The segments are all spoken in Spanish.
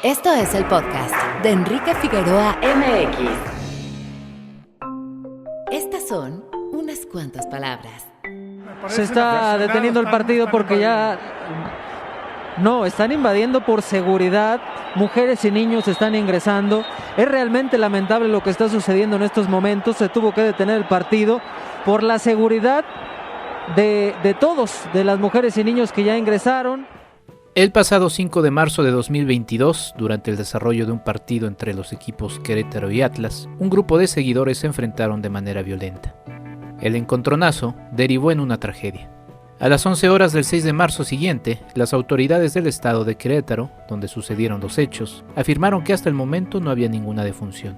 Esto es el podcast de Enrique Figueroa MX. Estas son unas cuantas palabras. Se está deteniendo el partido porque ya... No, están invadiendo por seguridad. Mujeres y niños están ingresando. Es realmente lamentable lo que está sucediendo en estos momentos. Se tuvo que detener el partido por la seguridad de todos, de las mujeres y niños que ya ingresaron. El pasado 5 de marzo de 2022, durante el desarrollo de un partido entre los equipos Querétaro y Atlas, un grupo de seguidores se enfrentaron de manera violenta. El encontronazo derivó en una tragedia. A las 11 horas del 6 de marzo siguiente, las autoridades del estado de Querétaro, donde sucedieron los hechos, afirmaron que hasta el momento no había ninguna defunción.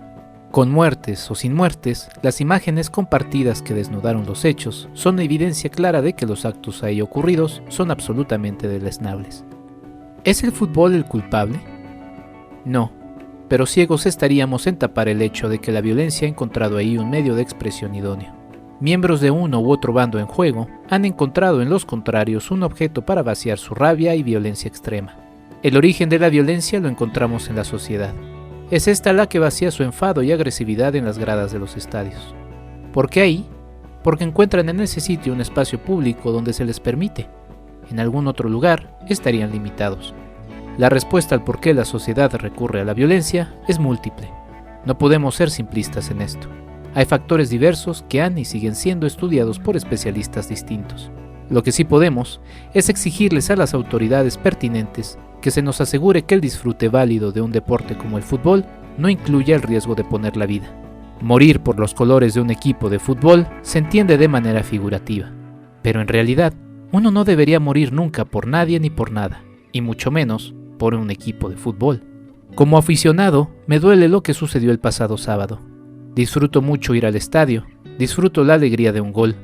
Con muertes o sin muertes, las imágenes compartidas que desnudaron los hechos son evidencia clara de que los actos ahí ocurridos son absolutamente deleznables. ¿Es el fútbol el culpable? No, pero ciegos estaríamos en tapar el hecho de que la violencia ha encontrado ahí un medio de expresión idóneo. Miembros de uno u otro bando en juego han encontrado en los contrarios un objeto para vaciar su rabia y violencia extrema. El origen de la violencia lo encontramos en la sociedad. Es esta la que vacía su enfado y agresividad en las gradas de los estadios. ¿Por qué ahí? Porque encuentran en ese sitio un espacio público donde se les permite. En algún otro lugar estarían limitados. La respuesta al por qué la sociedad recurre a la violencia es múltiple. No podemos ser simplistas en esto. Hay factores diversos que han y siguen siendo estudiados por especialistas distintos. Lo que sí podemos es exigirles a las autoridades pertinentes que se nos asegure que el disfrute válido de un deporte como el fútbol no incluya el riesgo de poner la vida. Morir por los colores de un equipo de fútbol se entiende de manera figurativa, pero en realidad uno no debería morir nunca por nadie ni por nada, y mucho menos por un equipo de fútbol. Como aficionado, me duele lo que sucedió el pasado sábado. Disfruto mucho ir al estadio, disfruto la alegría de un gol.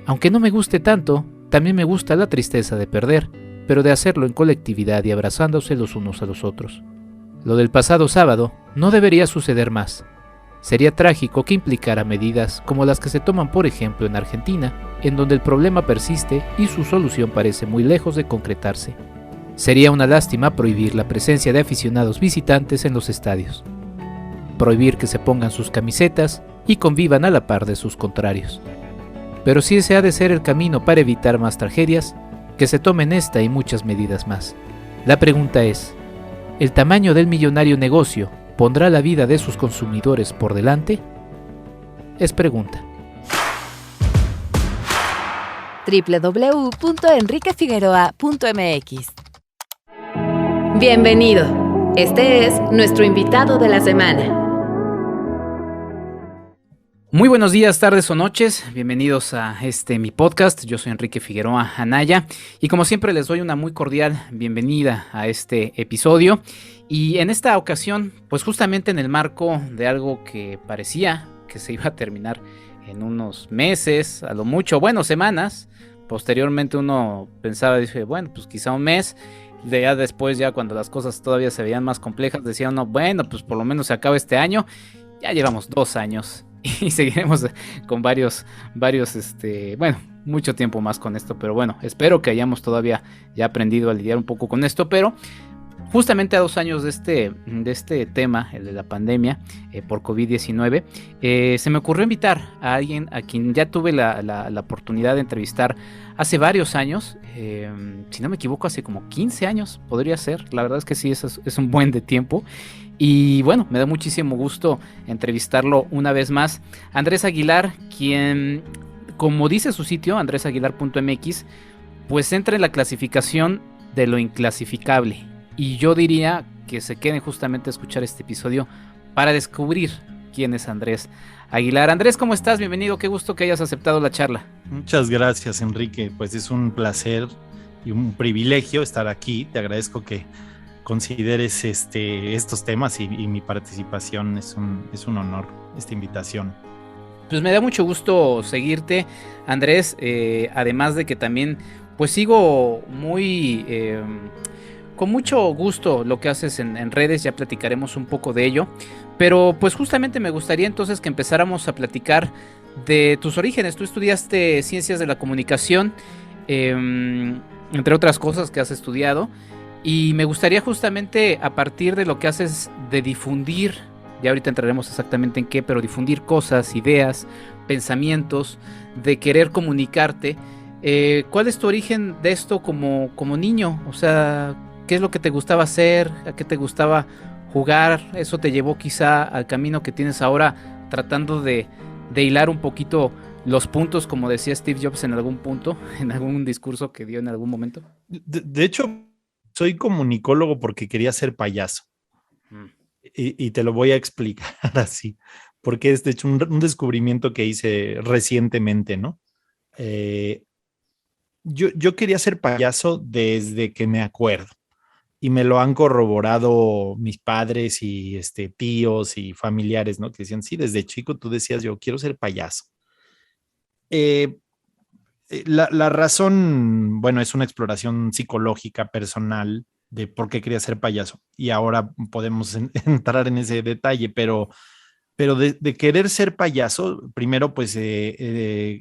Aunque no me guste tanto, también me gusta la tristeza de perder, pero de hacerlo en colectividad y abrazándose los unos a los otros. Lo del pasado sábado no debería suceder más. Sería trágico que implicara medidas como las que se toman por ejemplo en Argentina, en donde el problema persiste y su solución parece muy lejos de concretarse. Sería una lástima prohibir la presencia de aficionados visitantes en los estadios. Prohibir que se pongan sus camisetas y convivan a la par de sus contrarios. Pero si ese ha de ser el camino para evitar más tragedias, que se tomen esta y muchas medidas más. La pregunta es, ¿el tamaño del millonario negocio pondrá la vida de sus consumidores por delante? Es pregunta. www.enriquefigueroa.mx. Bienvenido. Este es nuestro invitado de la semana. Muy buenos días, tardes o noches, bienvenidos a mi podcast. Yo soy Enrique Figueroa Anaya y como siempre les doy una muy cordial bienvenida a este episodio. Y en esta ocasión, pues justamente en el marco de algo que parecía que se iba a terminar en unos meses, a lo mucho, bueno, semanas. Posteriormente uno pensaba, dice, bueno, pues quizá un mes. Ya después, ya cuando las cosas todavía se veían más complejas, decía uno, bueno, pues por lo menos se acaba este año. Ya llevamos 2 años y seguiremos con varios, mucho tiempo más con esto. Pero bueno, espero que hayamos todavía ya aprendido a lidiar un poco con esto, pero... Justamente a 2 años de este tema, el de la pandemia por COVID-19, se me ocurrió invitar a alguien a quien ya tuve la oportunidad de entrevistar hace varios años, si no me equivoco hace como 15 años podría ser, la verdad es que sí, es un buen de tiempo. Y bueno, me da muchísimo gusto entrevistarlo una vez más. Andrés Aguilar, quien, como dice su sitio, andresaguilar.mx, pues entra en la clasificación de lo inclasificable. Y yo diría que se queden justamente a escuchar este episodio para descubrir quién es Andrés Aguilar. Andrés, ¿cómo estás? Bienvenido, qué gusto que hayas aceptado la charla. Muchas gracias, Enrique. Pues es un placer y un privilegio estar aquí. Te agradezco que consideres estos temas y mi participación. Es un honor esta invitación. Pues me da mucho gusto seguirte, Andrés. Además de que también pues sigo con mucho gusto lo que haces en redes, ya platicaremos un poco de ello, pero pues justamente me gustaría entonces que empezáramos a platicar de tus orígenes. Tú estudiaste Ciencias de la Comunicación, entre otras cosas que has estudiado, Y me gustaría justamente a partir de lo que haces de difundir, ya ahorita entraremos exactamente en qué, pero difundir cosas, ideas, pensamientos, de querer comunicarte. ¿Cuál es tu origen de esto como niño? O sea, ¿qué es lo que te gustaba hacer? ¿A qué te gustaba jugar? ¿Eso te llevó quizá al camino que tienes ahora, tratando de hilar un poquito los puntos, como decía Steve Jobs en algún punto, en algún discurso que dio en algún momento? De hecho, soy comunicólogo porque quería ser payaso. Y te lo voy a explicar así, porque es de hecho un descubrimiento que hice recientemente, ¿no? Eh, yo quería ser payaso desde que me acuerdo y me lo han corroborado mis padres y tíos y familiares, ¿no? Que decían, sí, desde chico tú decías, yo quiero ser payaso. Eh, la razón, bueno, es una exploración psicológica personal de por qué quería ser payaso y ahora podemos entrar en ese detalle, pero de querer ser payaso, primero pues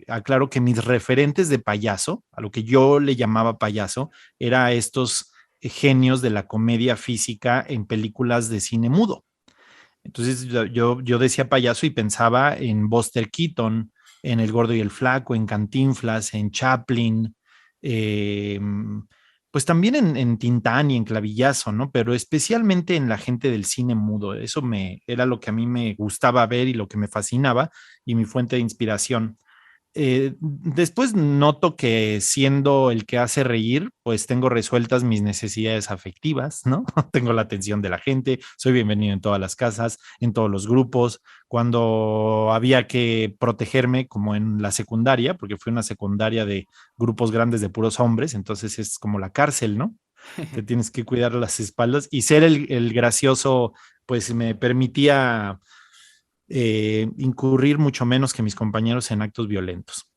aclaro que mis referentes de payaso, a lo que yo le llamaba payaso, era estos genios de la comedia física en películas de cine mudo. Entonces yo decía payaso y pensaba en Buster Keaton, en El Gordo y el Flaco, en Cantinflas, en Chaplin, eh, pues también en Tintán y en Clavillazo, ¿no? Pero especialmente en la gente del cine mudo. Eso era lo que a mí me gustaba ver y lo que me fascinaba y mi fuente de inspiración. Después noto que siendo el que hace reír, pues tengo resueltas mis necesidades afectivas, ¿no? Tengo la atención de la gente, soy bienvenido en todas las casas, en todos los grupos. Cuando había que protegerme, como en la secundaria, porque fue una secundaria de grupos grandes de puros hombres, entonces es como la cárcel, ¿no? Te tienes que cuidar las espaldas y ser el gracioso, pues me permitía incurrir mucho menos que mis compañeros en actos violentos.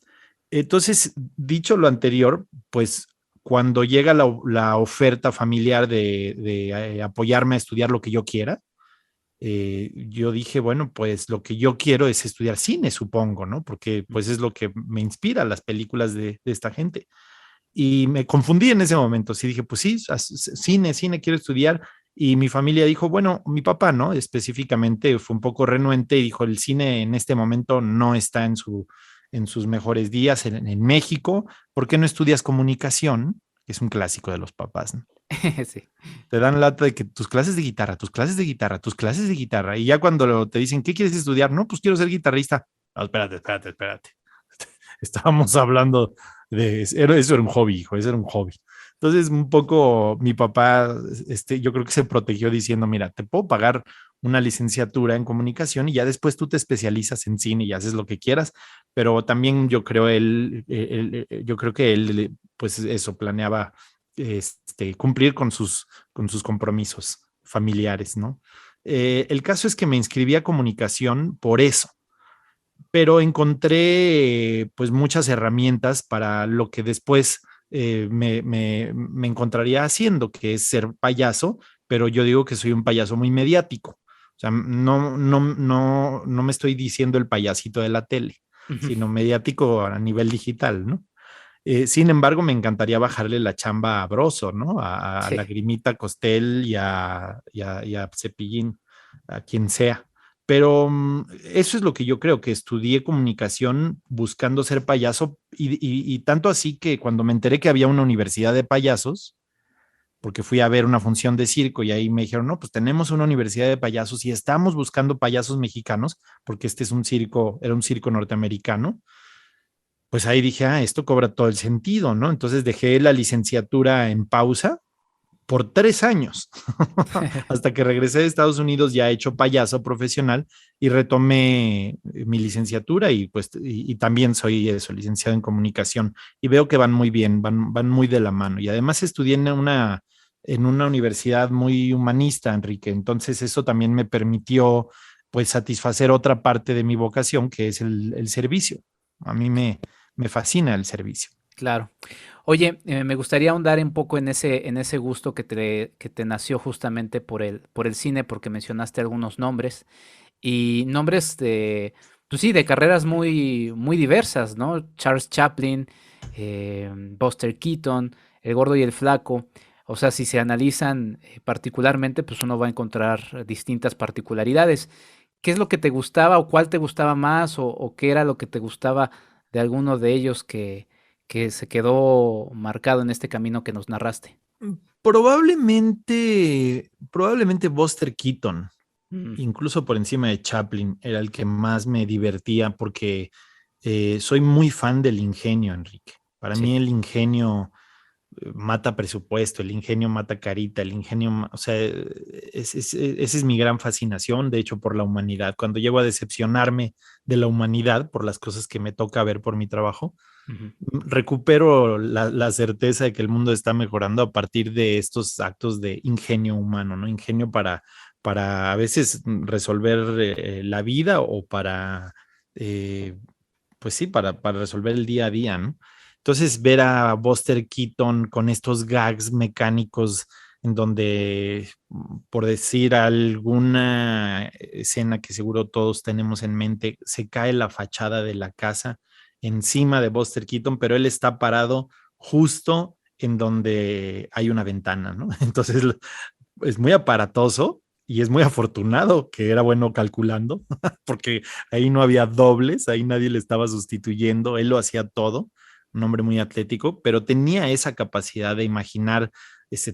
Entonces, dicho lo anterior, pues cuando llega la oferta familiar de apoyarme a estudiar lo que yo quiera, yo dije, bueno, pues lo que yo quiero es estudiar cine, supongo, ¿no? Porque pues es lo que me inspira las películas de esta gente. Y me confundí en ese momento. Sí, dije, pues sí, cine, quiero estudiar. Y mi familia dijo, bueno, mi papá, ¿no? Específicamente fue un poco renuente y dijo, el cine en este momento no está en sus mejores días en México. ¿Por qué no estudias comunicación? Que es un clásico de los papás, ¿no? Sí. Te dan lata de que tus clases de guitarra, tus clases de guitarra, tus clases de guitarra. Y ya cuando te dicen, ¿qué quieres estudiar? No, pues quiero ser guitarrista. No, espérate. Estábamos hablando eso era un hobby, hijo, eso era un hobby. Entonces, un poco mi papá, yo creo que se protegió diciendo, mira, te puedo pagar una licenciatura en comunicación y ya después tú te especializas en cine y haces lo que quieras, pero también yo creo que él, pues eso, planeaba cumplir con sus compromisos familiares, ¿no? El caso es que me inscribí a comunicación por eso, pero encontré pues muchas herramientas para lo que después me encontraría haciendo, que es ser payaso, pero yo digo que soy un payaso muy mediático. O sea, no me estoy diciendo el payasito de la tele, sino mediático a nivel digital, ¿no? Sin embargo, me encantaría bajarle la chamba a Broso, ¿no? A Sí. Lagrimita Costel y a Cepillín, a quien sea. Pero eso es lo que yo creo, que estudié comunicación buscando ser payaso y tanto así que cuando me enteré que había una universidad de payasos, porque fui a ver una función de circo y ahí me dijeron, no, pues tenemos una universidad de payasos y estamos buscando payasos mexicanos, porque este es era un circo norteamericano, pues ahí dije, esto cobra todo el sentido, ¿no? Entonces dejé la licenciatura en pausa por 3 años, hasta que regresé de Estados Unidos ya hecho payaso profesional y retomé mi licenciatura y pues y también soy eso, licenciado en comunicación y veo que van muy bien, van muy de la mano y además estudié en una universidad muy humanista, Enrique, entonces eso también me permitió pues satisfacer otra parte de mi vocación que es el servicio. A mí me fascina el servicio. Claro. Oye, me gustaría ahondar un poco en ese gusto que te nació justamente por el cine, porque mencionaste algunos nombres y nombres pues sí, de carreras muy, muy diversas, ¿no? Charles Chaplin, Buster Keaton, El Gordo y el Flaco. O sea, si se analizan particularmente, pues uno va a encontrar distintas particularidades. ¿Qué es lo que te gustaba o cuál te gustaba más o qué era lo que te gustaba de alguno de ellos que se quedó marcado en este camino que nos narraste? Probablemente Buster Keaton, Mm, incluso por encima de Chaplin, era el que más me divertía porque soy muy fan del ingenio, Enrique. Para sí. mí el ingenio mata presupuesto, el ingenio mata carita, el ingenio, o sea, esa es mi gran fascinación, de hecho, por la humanidad. Cuando llego a decepcionarme de la humanidad por las cosas que me toca ver por mi trabajo, Ujú. recupero la certeza de que el mundo está mejorando a partir de estos actos de ingenio humano, ¿no? Ingenio para a veces resolver la vida o para, eh, pues sí, para resolver el día a día, ¿no? Entonces, ver a Buster Keaton con estos gags mecánicos en donde, por decir alguna escena que seguro todos tenemos en mente, se cae la fachada de la casa encima de Buster Keaton, pero él está parado justo en donde hay una ventana, ¿no? Entonces es muy aparatoso y es muy afortunado que era bueno calculando, porque ahí no había dobles, ahí nadie le estaba sustituyendo, él lo hacía todo, un hombre muy atlético, pero tenía esa capacidad de imaginar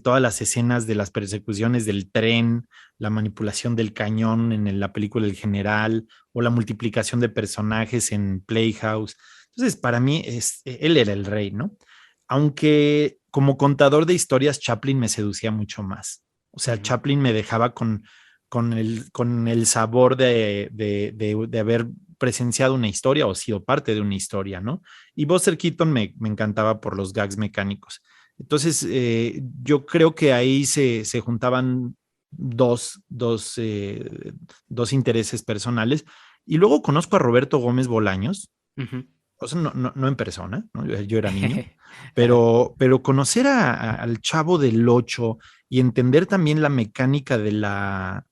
todas las escenas de las persecuciones del tren, la manipulación del cañón en la película El General o la multiplicación de personajes en Playhouse. Entonces, para mí, él era el rey, ¿no? Aunque como contador de historias, Chaplin me seducía mucho más. O sea, Ujú. Chaplin me dejaba con el sabor de haber presenciado una historia o sido parte de una historia, ¿no? Y Buster Keaton me encantaba por los gags mecánicos. Entonces, yo creo que ahí se juntaban dos intereses personales. Y luego conozco a Roberto Gómez Bolaños, Ujú. o sea, no en persona, ¿no? Yo era niño, Ajá. pero conocer al Chavo del Ocho y entender también la mecánica de la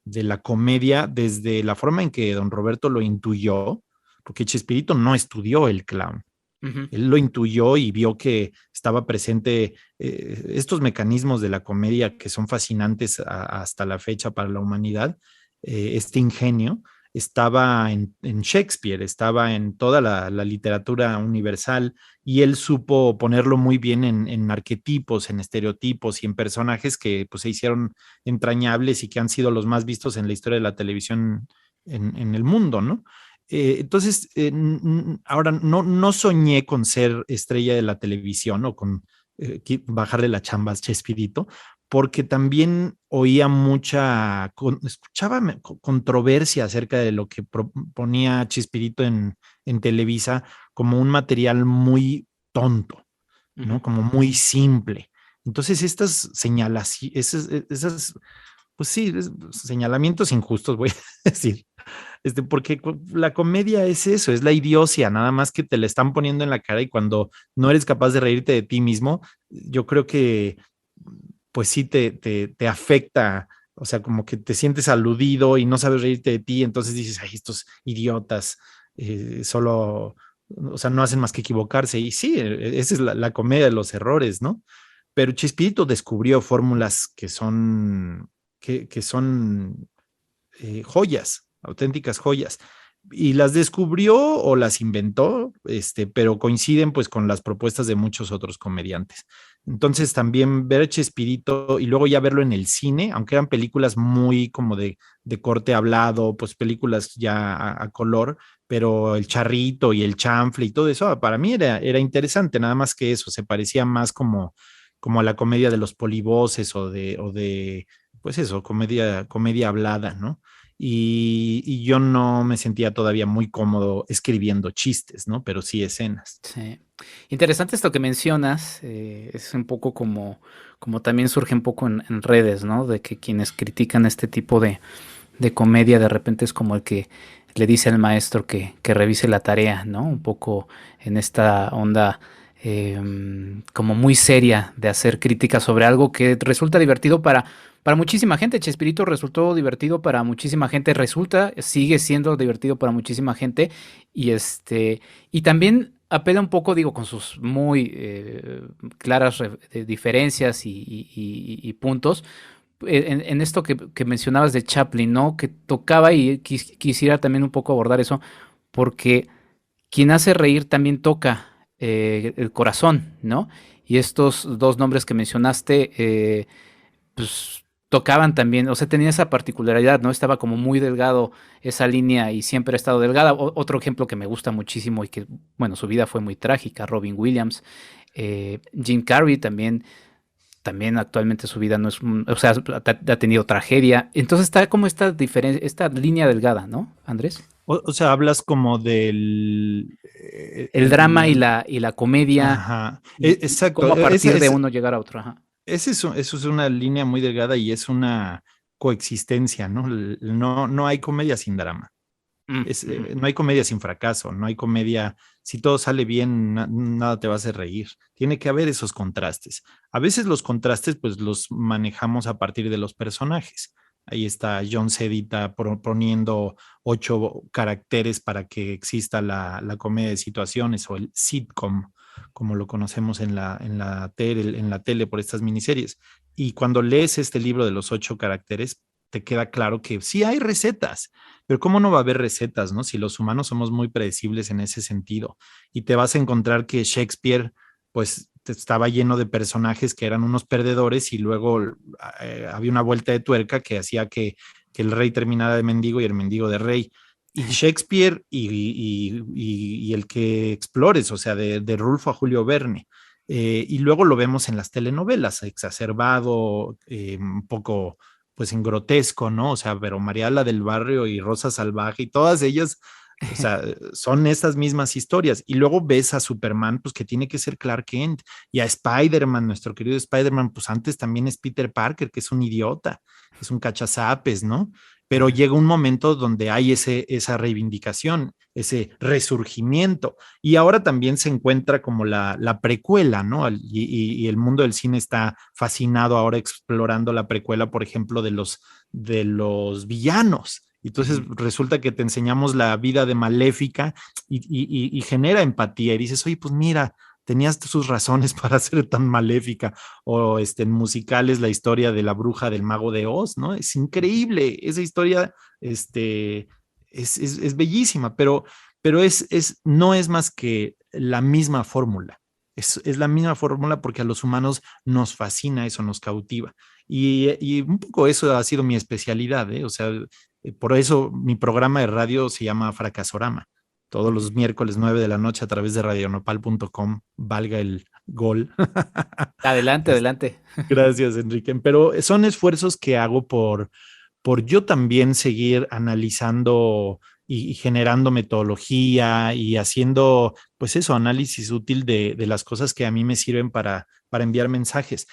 comedia desde la forma en que don Roberto lo intuyó, porque Chespirito no estudió el clown. Ujú. Él lo intuyó y vio que estaba presente estos mecanismos de la comedia que son fascinantes hasta la fecha para la humanidad, este ingenio estaba en Shakespeare, estaba en toda la literatura universal y él supo ponerlo muy bien en arquetipos, en estereotipos y en personajes que pues, se hicieron entrañables y que han sido los más vistos en la historia de la televisión en el mundo, ¿no? Entonces, ahora no soñé con ser estrella de la televisión o con bajarle la chamba a Chespirito, porque también oía escuchaba controversia acerca de lo que proponía Chespirito en Televisa como un material muy tonto, Ujú. ¿no? Como muy simple. Entonces, estas señalaciones, pues sí, señalamientos injustos, voy a decir, porque la comedia es eso, es la idiocia, nada más que te la están poniendo en la cara y cuando no eres capaz de reírte de ti mismo, yo creo que pues sí te afecta, o sea, como que te sientes aludido y no sabes reírte de ti, entonces dices, ay, estos idiotas solo, o sea, no hacen más que equivocarse. Y sí, esa es la comedia de los errores, ¿no? Pero Chespirito descubrió fórmulas que son joyas, auténticas joyas. Y las descubrió o las inventó, pero coinciden pues con las propuestas de muchos otros comediantes. Entonces también ver Chespirito y luego ya verlo en el cine, aunque eran películas muy como de corte hablado, pues películas ya a color, pero el charrito y el chanfle y todo eso, para mí era interesante, nada más que eso, se parecía más como a la comedia de los polivoces o de pues eso, comedia hablada, ¿no? Y yo no me sentía todavía muy cómodo escribiendo chistes, ¿no? Pero sí escenas. Sí. Interesante esto que mencionas, es un poco como también surge un poco en redes, ¿no? De que quienes critican este tipo de comedia de repente es como el que le dice al maestro que revise la tarea, ¿no? Un poco en esta onda como muy seria de hacer crítica sobre algo que resulta divertido para muchísima gente. Chespirito resultó divertido para muchísima gente, sigue siendo divertido para muchísima gente, y también apela un poco, digo, con sus muy claras diferencias y puntos, en esto que mencionabas de Chaplin, ¿no? Que tocaba, y quisiera también un poco abordar eso, porque quien hace reír también toca el corazón, ¿no? Y estos dos nombres que mencionaste, pues tocaban también, o sea, tenía esa particularidad, ¿no? Estaba como muy delgado esa línea y siempre ha estado delgada. Otro ejemplo que me gusta muchísimo y que, bueno, su vida fue muy trágica, Robin Williams. Jim Carrey también actualmente su vida no es, o sea, ha tenido tragedia. Entonces está como esta diferencia, esta línea delgada, ¿no, Andrés? O sea, hablas como del... El drama y la comedia, Ajá, y exacto. cómo a partir de uno llegar a otro. Ajá. Eso es una línea muy delgada y es una coexistencia, ¿no? No hay comedia sin drama. Ujú. No hay comedia sin fracaso, no hay comedia, si todo sale bien, nada te va a hacer reír. Tiene que haber esos contrastes. A veces los contrastes pues los manejamos a partir de los personajes. Ahí está John Cedita proponiendo 8 caracteres para que exista la comedia de situaciones o el sitcom, como lo conocemos en la tele por estas miniseries. Y cuando lees este libro de los 8 caracteres, te queda claro que sí hay recetas, pero ¿cómo no va a haber recetas, no? Si los humanos somos muy predecibles en ese sentido. Y te vas a encontrar que Shakespeare, pues, estaba lleno de personajes que eran unos perdedores y luego había una vuelta de tuerca que hacía que el rey terminara de mendigo y el mendigo de rey. Y Shakespeare y el que explores, o sea, de Rulfo a Julio Verne. Y luego lo vemos en las telenovelas, exacerbado, un poco pues en grotesco, ¿no? O sea, pero Mariala del Barrio y Rosa Salvaje y todas ellas, o sea, son estas mismas historias. Y luego ves a Superman, pues que tiene que ser Clark Kent, y a Spider-Man, nuestro querido Spider-Man, pues antes también es Peter Parker, que es un idiota, es un cachazapes, ¿no? Pero llega un momento donde hay esa reivindicación, ese resurgimiento. Y ahora también se encuentra como la precuela, ¿no? Y el mundo del cine está fascinado ahora explorando la precuela, por ejemplo, de los villanos. Entonces Ujú. resulta que te enseñamos la vida de Maléfica y genera empatía y dices, oye, pues mira, tenías sus razones para ser tan maléfica. O en musicales la historia de la bruja del mago de Oz, ¿no? Es increíble, esa historia es bellísima, pero no es más que la misma fórmula. Es la misma fórmula porque a los humanos nos fascina eso, nos cautiva. Y un poco eso ha sido mi especialidad, ¿eh? O sea, por eso mi programa de radio se llama Fracasorama. Todos los Ujú. miércoles 9 de la noche a través de radionopal.com, valga el gol. Adelante, Es- adelante. Gracias, Enrique. Pero son esfuerzos que hago por yo también seguir analizando y generando metodología y haciendo, pues eso, análisis útil de las cosas que a mí me sirven para enviar mensajes.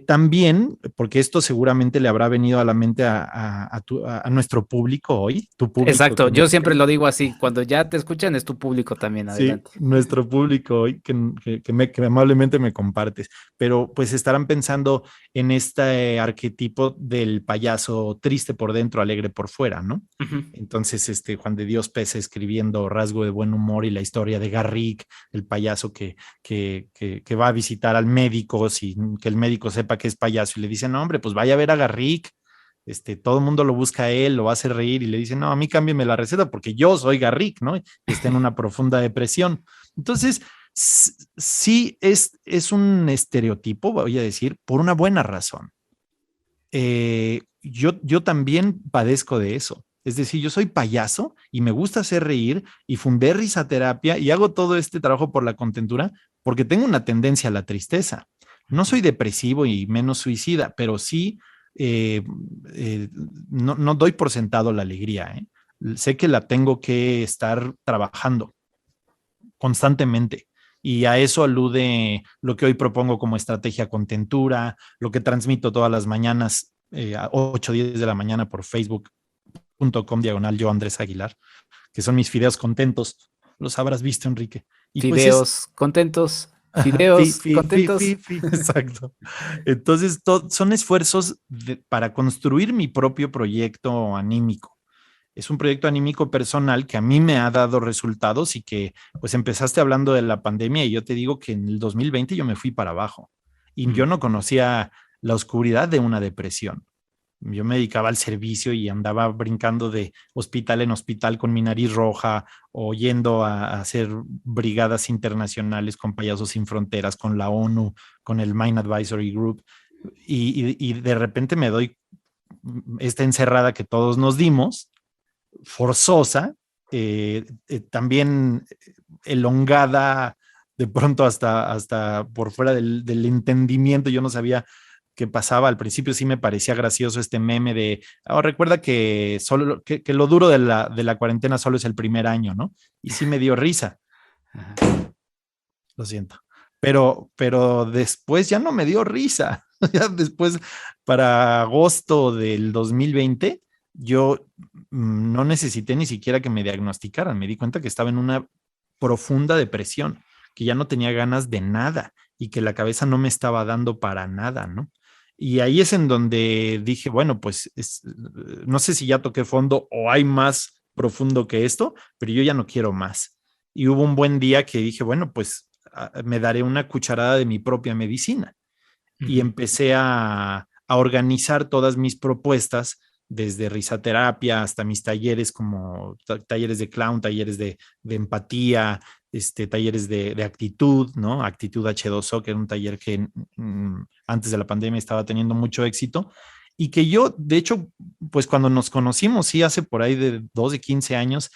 También, porque esto seguramente le habrá venido a la mente a nuestro público hoy, tu público Exacto, que me yo siempre lo digo así, cuando ya te escuchan es tu público también, Sí, adelante. nuestro público hoy que amablemente me compartes, pero pues estarán pensando en este arquetipo del payaso triste por dentro, alegre por fuera, ¿no? Ujú. Entonces, Juan de Dios Pese escribiendo Rasgo de Buen Humor y la historia de Garrick, el payaso que va a visitar al médico sin que el médico sepa que es payaso y le dice, no, hombre, pues vaya a ver a Garrick. Todo el mundo lo busca a él, lo va a hacer reír y le dice, no, a mí cámbiame la receta porque yo soy Garrick, ¿no? Y está en una profunda depresión. Entonces, sí es un estereotipo, voy a decir, por una buena razón. Yo también padezco de eso. Es decir, yo soy payaso y me gusta hacer reír y fundé risaterapia y hago todo este trabajo por la contentura porque tengo una tendencia a la tristeza. No soy depresivo y menos suicida, pero sí eh, eh, no doy por sentado la alegría. Sé que la tengo que estar trabajando constantemente. Y a eso alude lo que hoy propongo como estrategia contentura, lo que transmito todas las mañanas a 8 o 10 de la mañana por facebook.com/yo Andrés Aguilar, que son mis fideos contentos. Los habrás visto, Enrique. Y Fideos contentos, fideos contentos. Exacto. Entonces, son esfuerzos para construir mi propio proyecto anímico. Es un proyecto anímico personal que a mí me ha dado resultados y que, pues, empezaste hablando de la pandemia y yo te digo que en el 2020 yo me fui para abajo y yo no conocía la oscuridad de una depresión. Yo me dedicaba al servicio y andaba brincando de hospital en hospital con mi nariz roja o yendo a hacer brigadas internacionales con Payasos Sin Fronteras, con la ONU, con el Mind Advisory Group. Y de repente me doy esta encerrada que todos nos dimos, forzosa, también elongada, de pronto hasta por fuera del entendimiento. Yo no sabía qué pasaba. Al principio sí me parecía gracioso este meme de, recuerda que, que lo duro de la cuarentena solo es el primer año, ¿no? Y sí me dio risa. Lo siento. Pero después ya no me dio risa. Ya después, para agosto del 2020, yo no necesité ni siquiera que me diagnosticaran. Me di cuenta que estaba en una profunda depresión, que ya no tenía ganas de nada y que la cabeza no me estaba dando para nada, ¿no? Y ahí es en donde dije, bueno, pues no sé si ya toqué fondo o hay más profundo que esto, pero yo ya no quiero más. Y hubo un buen día que dije, bueno, pues me daré una cucharada de mi propia medicina. Y empecé a organizar todas mis propuestas, desde risaterapia hasta mis talleres, como talleres de clown, talleres de empatía, talleres de actitud, ¿no? Actitud H2O, que era un taller que antes de la pandemia estaba teniendo mucho éxito. Y que yo, de hecho, pues cuando nos conocimos, sí, hace por ahí de 12, 15 años,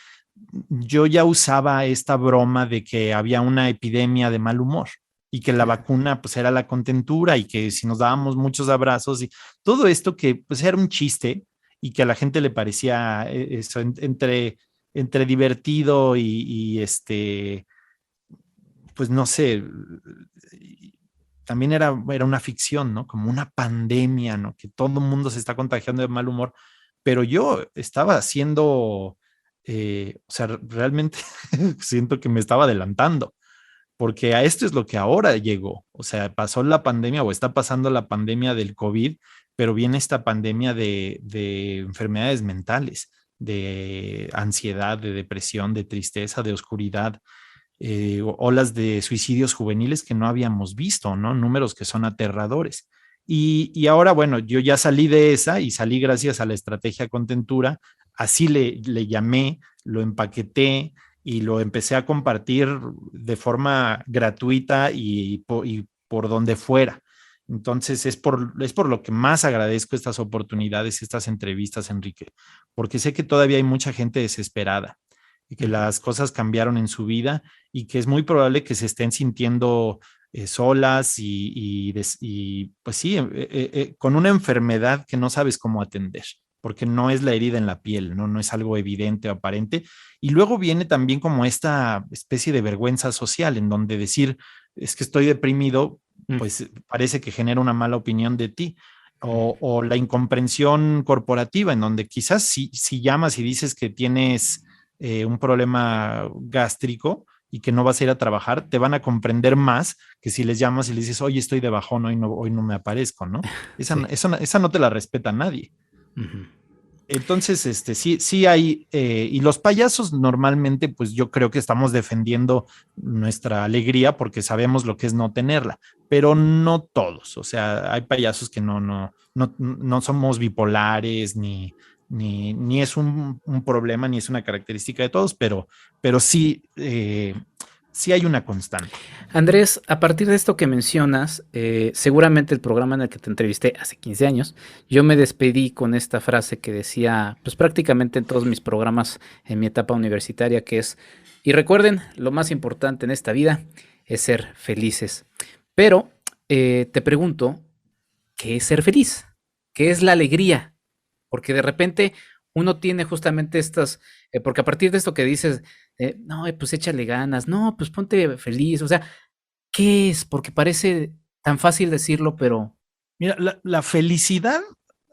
yo ya usaba esta broma de que había una epidemia de mal humor y que la vacuna pues era la contentura y que si nos dábamos muchos abrazos y todo esto que pues era un chiste y que a la gente le parecía eso entre divertido y pues no sé, también era una ficción, ¿no? Como una pandemia, ¿no? Que todo el mundo se está contagiando de mal humor, pero yo estaba haciendo, o sea, realmente siento que me estaba adelantando, porque a esto es lo que ahora llegó. O sea, pasó la pandemia o está pasando la pandemia del COVID, pero viene esta pandemia de enfermedades mentales, de ansiedad, de depresión, de tristeza, de oscuridad, olas de suicidios juveniles que no habíamos visto, ¿no? Números que son aterradores. Y ahora, bueno, yo ya salí de esa y salí gracias a la estrategia Contentura, así le llamé, lo empaqueté y lo empecé a compartir de forma gratuita y por donde fuera. Entonces es por lo que más agradezco estas oportunidades, estas entrevistas, Enrique, porque sé que todavía hay mucha gente desesperada y que las cosas cambiaron en su vida y que es muy probable que se estén sintiendo solas y pues sí, con una enfermedad que no sabes cómo atender, porque no es la herida en la piel, no es algo evidente o aparente. Y luego viene también como esta especie de vergüenza social en donde decir, es que estoy deprimido, pues parece que genera una mala opinión de ti. O la incomprensión corporativa, en donde quizás si llamas y dices que tienes un problema gástrico y que no vas a ir a trabajar, te van a comprender más que si les llamas y les dices, oye, estoy de bajón, hoy no me aparezco, ¿no? Esa no te la respeta nadie. Entonces, sí hay, y los payasos normalmente, pues yo creo que estamos defendiendo nuestra alegría porque sabemos lo que es no tenerla, pero no todos. O sea, hay payasos que no somos bipolares, ni es un problema, ni es una característica de todos, pero sí, sí hay una constante. Andrés, a partir de esto que mencionas, seguramente el programa en el que te entrevisté hace 15 años, yo me despedí con esta frase que decía, pues prácticamente en todos mis programas en mi etapa universitaria, que es, y recuerden, lo más importante en esta vida es ser felices. Pero te pregunto, ¿qué es ser feliz? ¿Qué es la alegría? Porque de repente uno tiene justamente estas, porque a partir de esto que dices, no, pues échale ganas, no, pues ponte feliz, o sea, ¿qué es? Porque parece tan fácil decirlo, pero... Mira, la felicidad,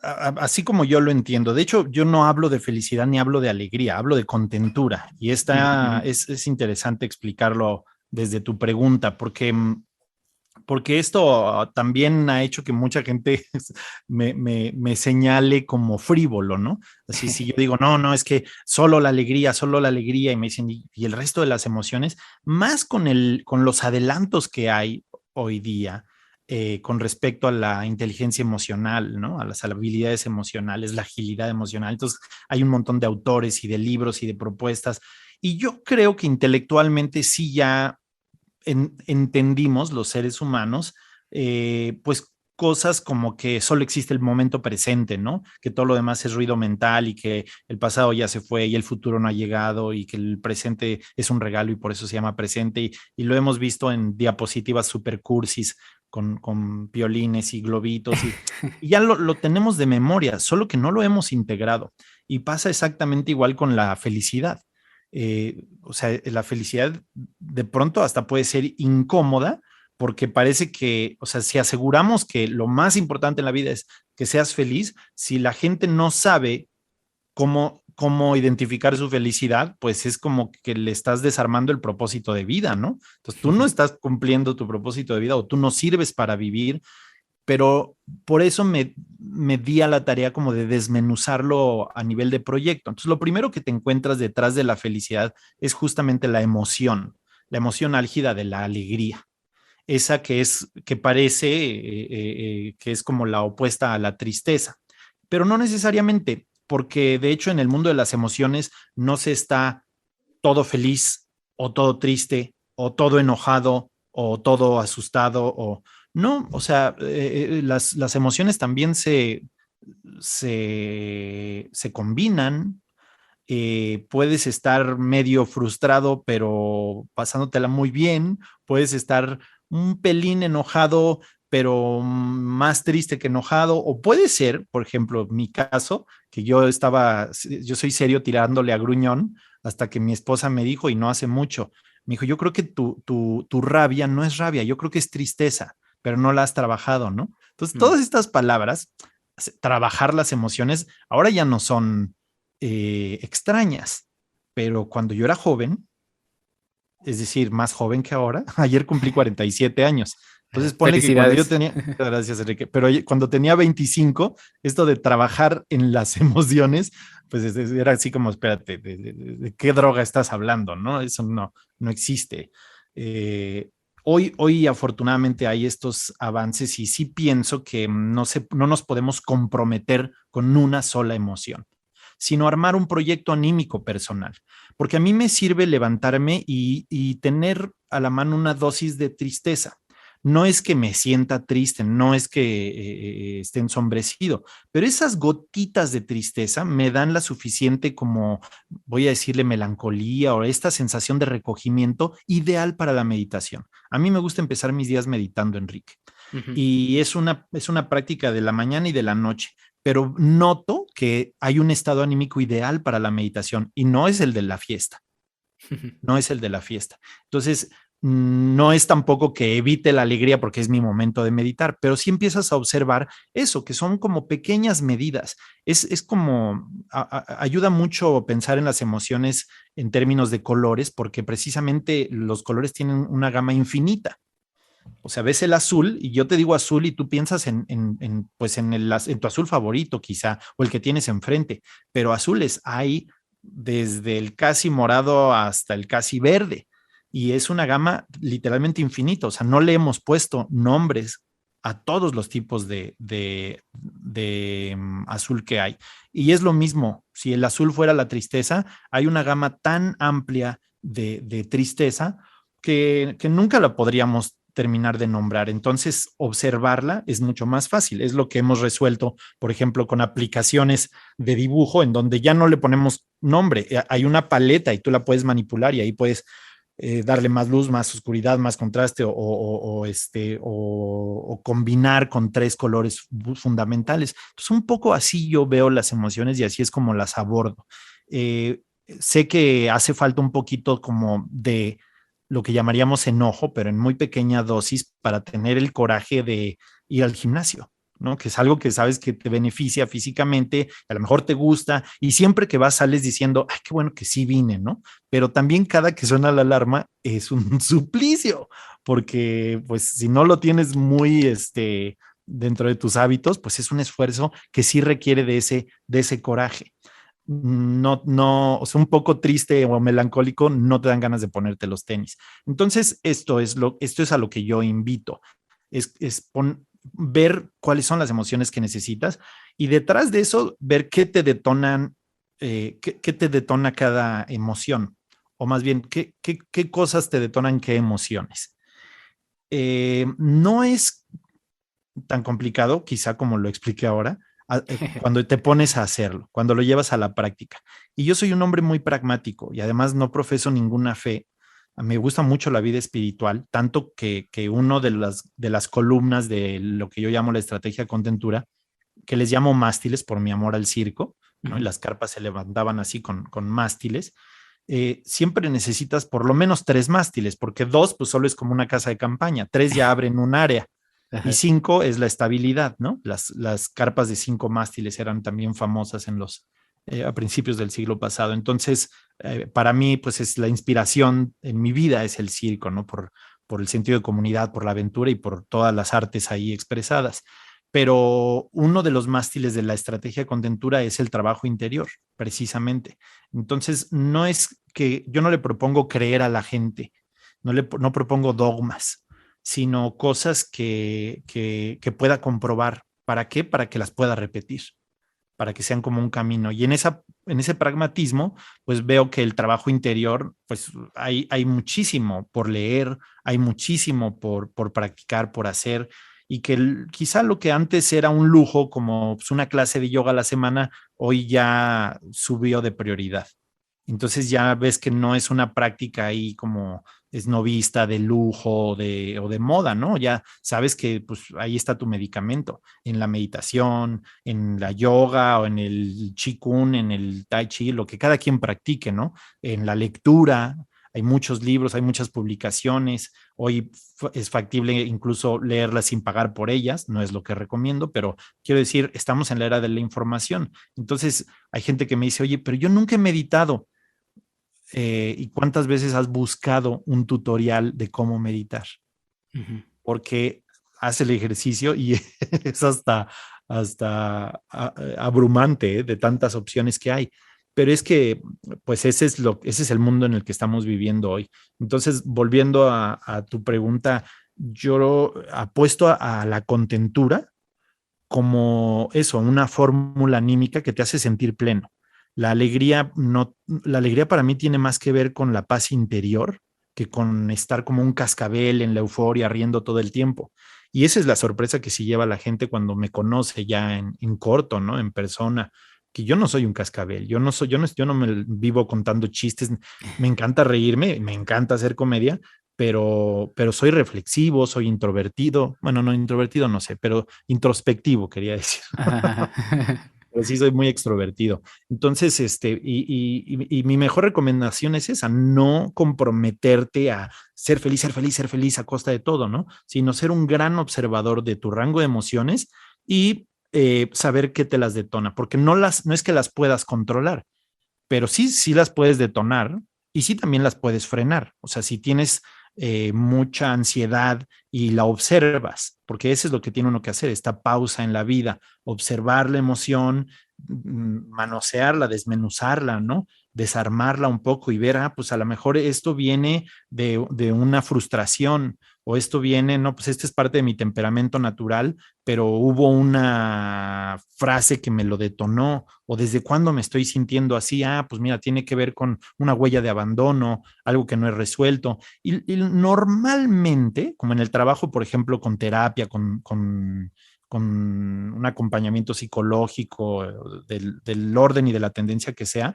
así como yo lo entiendo, de hecho yo no hablo de felicidad ni hablo de alegría, hablo de contentura y es interesante explicarlo desde tu pregunta, porque esto también ha hecho que mucha gente me señale como frívolo, ¿no? Así, si yo digo, no, es que solo la alegría, y me dicen, y el resto de las emociones, más con los adelantos que hay hoy día, con respecto a la inteligencia emocional, ¿no? A las habilidades emocionales, la agilidad emocional. Entonces, hay un montón de autores y de libros y de propuestas, y yo creo que intelectualmente sí ya entendimos los seres humanos, pues cosas como que solo existe el momento presente, ¿no? Que todo lo demás es ruido mental y que el pasado ya se fue y el futuro no ha llegado y que el presente es un regalo y por eso se llama presente y lo hemos visto en diapositivas super cursis con violines y globitos y ya lo tenemos de memoria, solo que no lo hemos integrado y pasa exactamente igual con la felicidad. O sea, la felicidad de pronto hasta puede ser incómoda porque parece que, o sea, si aseguramos que lo más importante en la vida es que seas feliz, si la gente no sabe cómo identificar su felicidad, pues es como que le estás desarmando el propósito de vida, ¿no? Entonces tú no estás cumpliendo tu propósito de vida o tú no sirves para vivir, pero por eso me di a la tarea como de desmenuzarlo a nivel de proyecto. Entonces, lo primero que te encuentras detrás de la felicidad es justamente la emoción álgida de la alegría, esa que parece que es como la opuesta a la tristeza, pero no necesariamente, porque de hecho en el mundo de las emociones no se está todo feliz o todo triste o todo enojado o todo asustado o no, o sea, las emociones también se combinan. Puedes estar medio frustrado, pero pasándotela muy bien. Puedes estar un pelín enojado, pero más triste que enojado. O puede ser, por ejemplo, mi caso, que yo soy serio tirándole a gruñón hasta que mi esposa me dijo, y no hace mucho, me dijo, yo creo que tu rabia no es rabia, yo creo que es tristeza, pero no la has trabajado, ¿no? Entonces, todas estas palabras, trabajar las emociones, ahora ya no son extrañas, pero cuando yo era joven, es decir, más joven que ahora, ayer cumplí 47 años. Entonces, ponle que cuando yo tenía, gracias Enrique, pero cuando tenía 25, esto de trabajar en las emociones, pues era así como, espérate, ¿de qué droga estás hablando? ¿No? Eso no existe. Hoy afortunadamente hay estos avances y sí pienso que no nos podemos comprometer con una sola emoción, sino armar un proyecto anímico personal. Porque a mí me sirve levantarme y tener a la mano una dosis de tristeza. No es que me sienta triste, no es que esté ensombrecido, pero esas gotitas de tristeza me dan la suficiente, como voy a decirle, melancolía o esta sensación de recogimiento ideal para la meditación. A mí me gusta empezar mis días meditando, Enrique. Y es una práctica de la mañana y de la noche, pero noto que hay un estado anímico ideal para la meditación y no es el de la fiesta, no es el de la fiesta. Entonces, no es tampoco que evite la alegría porque es mi momento de meditar, pero sí empiezas a observar eso, que son como pequeñas medidas. Es como, ayuda mucho pensar en las emociones en términos de colores, porque precisamente los colores tienen una gama infinita. O sea, ves el azul y yo te digo azul y tú piensas pues en tu azul favorito quizá, o el que tienes enfrente, pero azules hay desde el casi morado hasta el casi verde y es una gama literalmente infinita. O sea, no le hemos puesto nombres a todos los tipos de azul que hay. Y es lo mismo, si el azul fuera la tristeza, hay una gama tan amplia de tristeza que nunca la podríamos terminar de nombrar. Entonces, observarla es mucho más fácil. Es lo que hemos resuelto, por ejemplo, con aplicaciones de dibujo en donde ya no le ponemos nombre. Hay una paleta y tú la puedes manipular y ahí puedes darle más luz, más oscuridad, más contraste o combinar con tres colores fundamentales. Entonces, un poco así yo veo las emociones y así es como las abordo. Sé que hace falta un poquito como de lo que llamaríamos enojo, pero en muy pequeña dosis para tener el coraje de ir al gimnasio ¿no? Que es algo que sabes que te beneficia físicamente, a lo mejor te gusta, y siempre que vas sales diciendo, ay, qué bueno que sí vine, ¿no? Pero también cada que suena la alarma es un suplicio, porque pues si no lo tienes muy, dentro de tus hábitos, pues es un esfuerzo que sí requiere de ese coraje. No, o sea, un poco triste o melancólico, no te dan ganas de ponerte los tenis. Entonces, esto es a lo que yo invito, ver cuáles son las emociones que necesitas y detrás de eso, ver qué te detonan, qué te detona cada emoción, o más bien, qué cosas te detonan qué emociones. No es tan complicado, quizá como lo expliqué ahora, cuando te pones a hacerlo, cuando lo llevas a la práctica. Y yo soy un hombre muy pragmático y además no profeso ninguna fe. Me gusta mucho la vida espiritual, tanto que uno de las columnas de lo que yo llamo la estrategia contentura, que les llamo mástiles por mi amor al circo, ¿no? Y las carpas se levantaban así con mástiles. Siempre necesitas por lo menos 3 mástiles, porque 2 pues solo es como una casa de campaña, 3 ya abren un área. Y 5 es la estabilidad, ¿no? Las carpas de 5 mástiles eran también famosas a principios del siglo pasado. Entonces, para mí, pues es la inspiración en mi vida es el circo, ¿no? Por el sentido de comunidad, por la aventura y por todas las artes ahí expresadas. Pero uno de los mástiles de la estrategia contentura es el trabajo interior, precisamente. Entonces, no es que yo no le propongo creer a la gente, no propongo dogmas, sino cosas que pueda comprobar. ¿Para qué? Para que las pueda repetir, para que sean como un camino. Y en ese pragmatismo, pues veo que el trabajo interior, pues hay muchísimo por leer, hay muchísimo por practicar, por hacer, y que quizá lo que antes era un lujo, como pues, una clase de yoga a la semana, hoy ya subió de prioridad. Entonces ya ves que no es una práctica ahí como esnovista de lujo o de moda, ¿no? Ya sabes que pues ahí está tu medicamento, en la meditación, en la yoga o en el qigong, en el tai chi, lo que cada quien practique, ¿no? En la lectura, hay muchos libros, hay muchas publicaciones, hoy es factible incluso leerlas sin pagar por ellas, no es lo que recomiendo, pero quiero decir, estamos en la era de la información. Entonces hay gente que me dice, oye, pero yo nunca he meditado. ¿Y cuántas veces has buscado un tutorial de cómo meditar? Porque hace el ejercicio y es hasta abrumante, de tantas opciones que hay. Pero es que, pues ese es el mundo en el que estamos viviendo hoy. Entonces, volviendo a tu pregunta, yo apuesto a la contentura como eso, una fórmula anímica que te hace sentir pleno. La alegría no, la alegría para mí tiene más que ver con la paz interior que con estar como un cascabel en la euforia riendo todo el tiempo. Y esa es la sorpresa que se lleva la gente cuando me conoce ya en corto, ¿no? En persona, que yo no soy un cascabel, yo no me vivo contando chistes, me encanta reírme, me encanta hacer comedia, pero soy reflexivo, soy introvertido, bueno, no introvertido, no sé, pero introspectivo, quería decir. Pero sí soy muy extrovertido. Entonces, y mi mejor recomendación es esa, no comprometerte a ser feliz, ser feliz, ser feliz a costa de todo, ¿no? Sino ser un gran observador de tu rango de emociones y saber qué te las detona, porque no es que las puedas controlar, pero sí las puedes detonar y sí también las puedes frenar. O sea, si tienes mucha ansiedad y la observas, porque eso es lo que tiene uno que hacer, esta pausa en la vida, observar la emoción, manosearla, desmenuzarla, ¿no? Desarmarla un poco y ver, pues a lo mejor esto viene de una frustración o esto viene, no, pues este es parte de mi temperamento natural, pero hubo una frase que me lo detonó o desde cuándo me estoy sintiendo así, pues mira, tiene que ver con una huella de abandono, algo que no he resuelto. Y normalmente, como en el trabajo, por ejemplo, con terapia, con un acompañamiento psicológico del orden y de la tendencia que sea,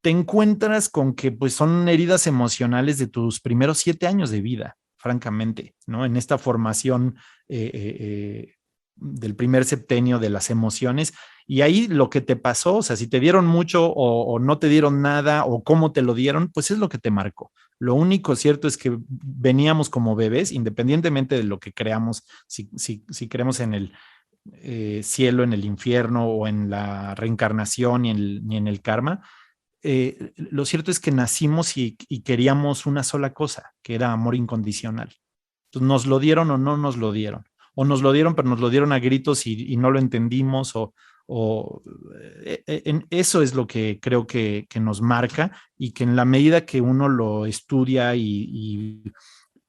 te encuentras con que pues son heridas emocionales de tus primeros 7 años de vida, francamente, ¿no? En esta formación del primer septenio de las emociones. Y ahí lo que te pasó, o sea, si te dieron mucho o no te dieron nada o cómo te lo dieron, pues es lo que te marcó. Lo único cierto es que veníamos como bebés, independientemente de lo que creamos, si creemos cielo, en el infierno o en la reencarnación ni en el karma. Lo cierto es que nacimos y queríamos una sola cosa, que era amor incondicional. Entonces, ¿nos lo dieron o no nos lo dieron? O nos lo dieron, pero nos lo dieron a gritos y no lo entendimos, eso es lo que creo que nos marca, y que en la medida que uno lo estudia y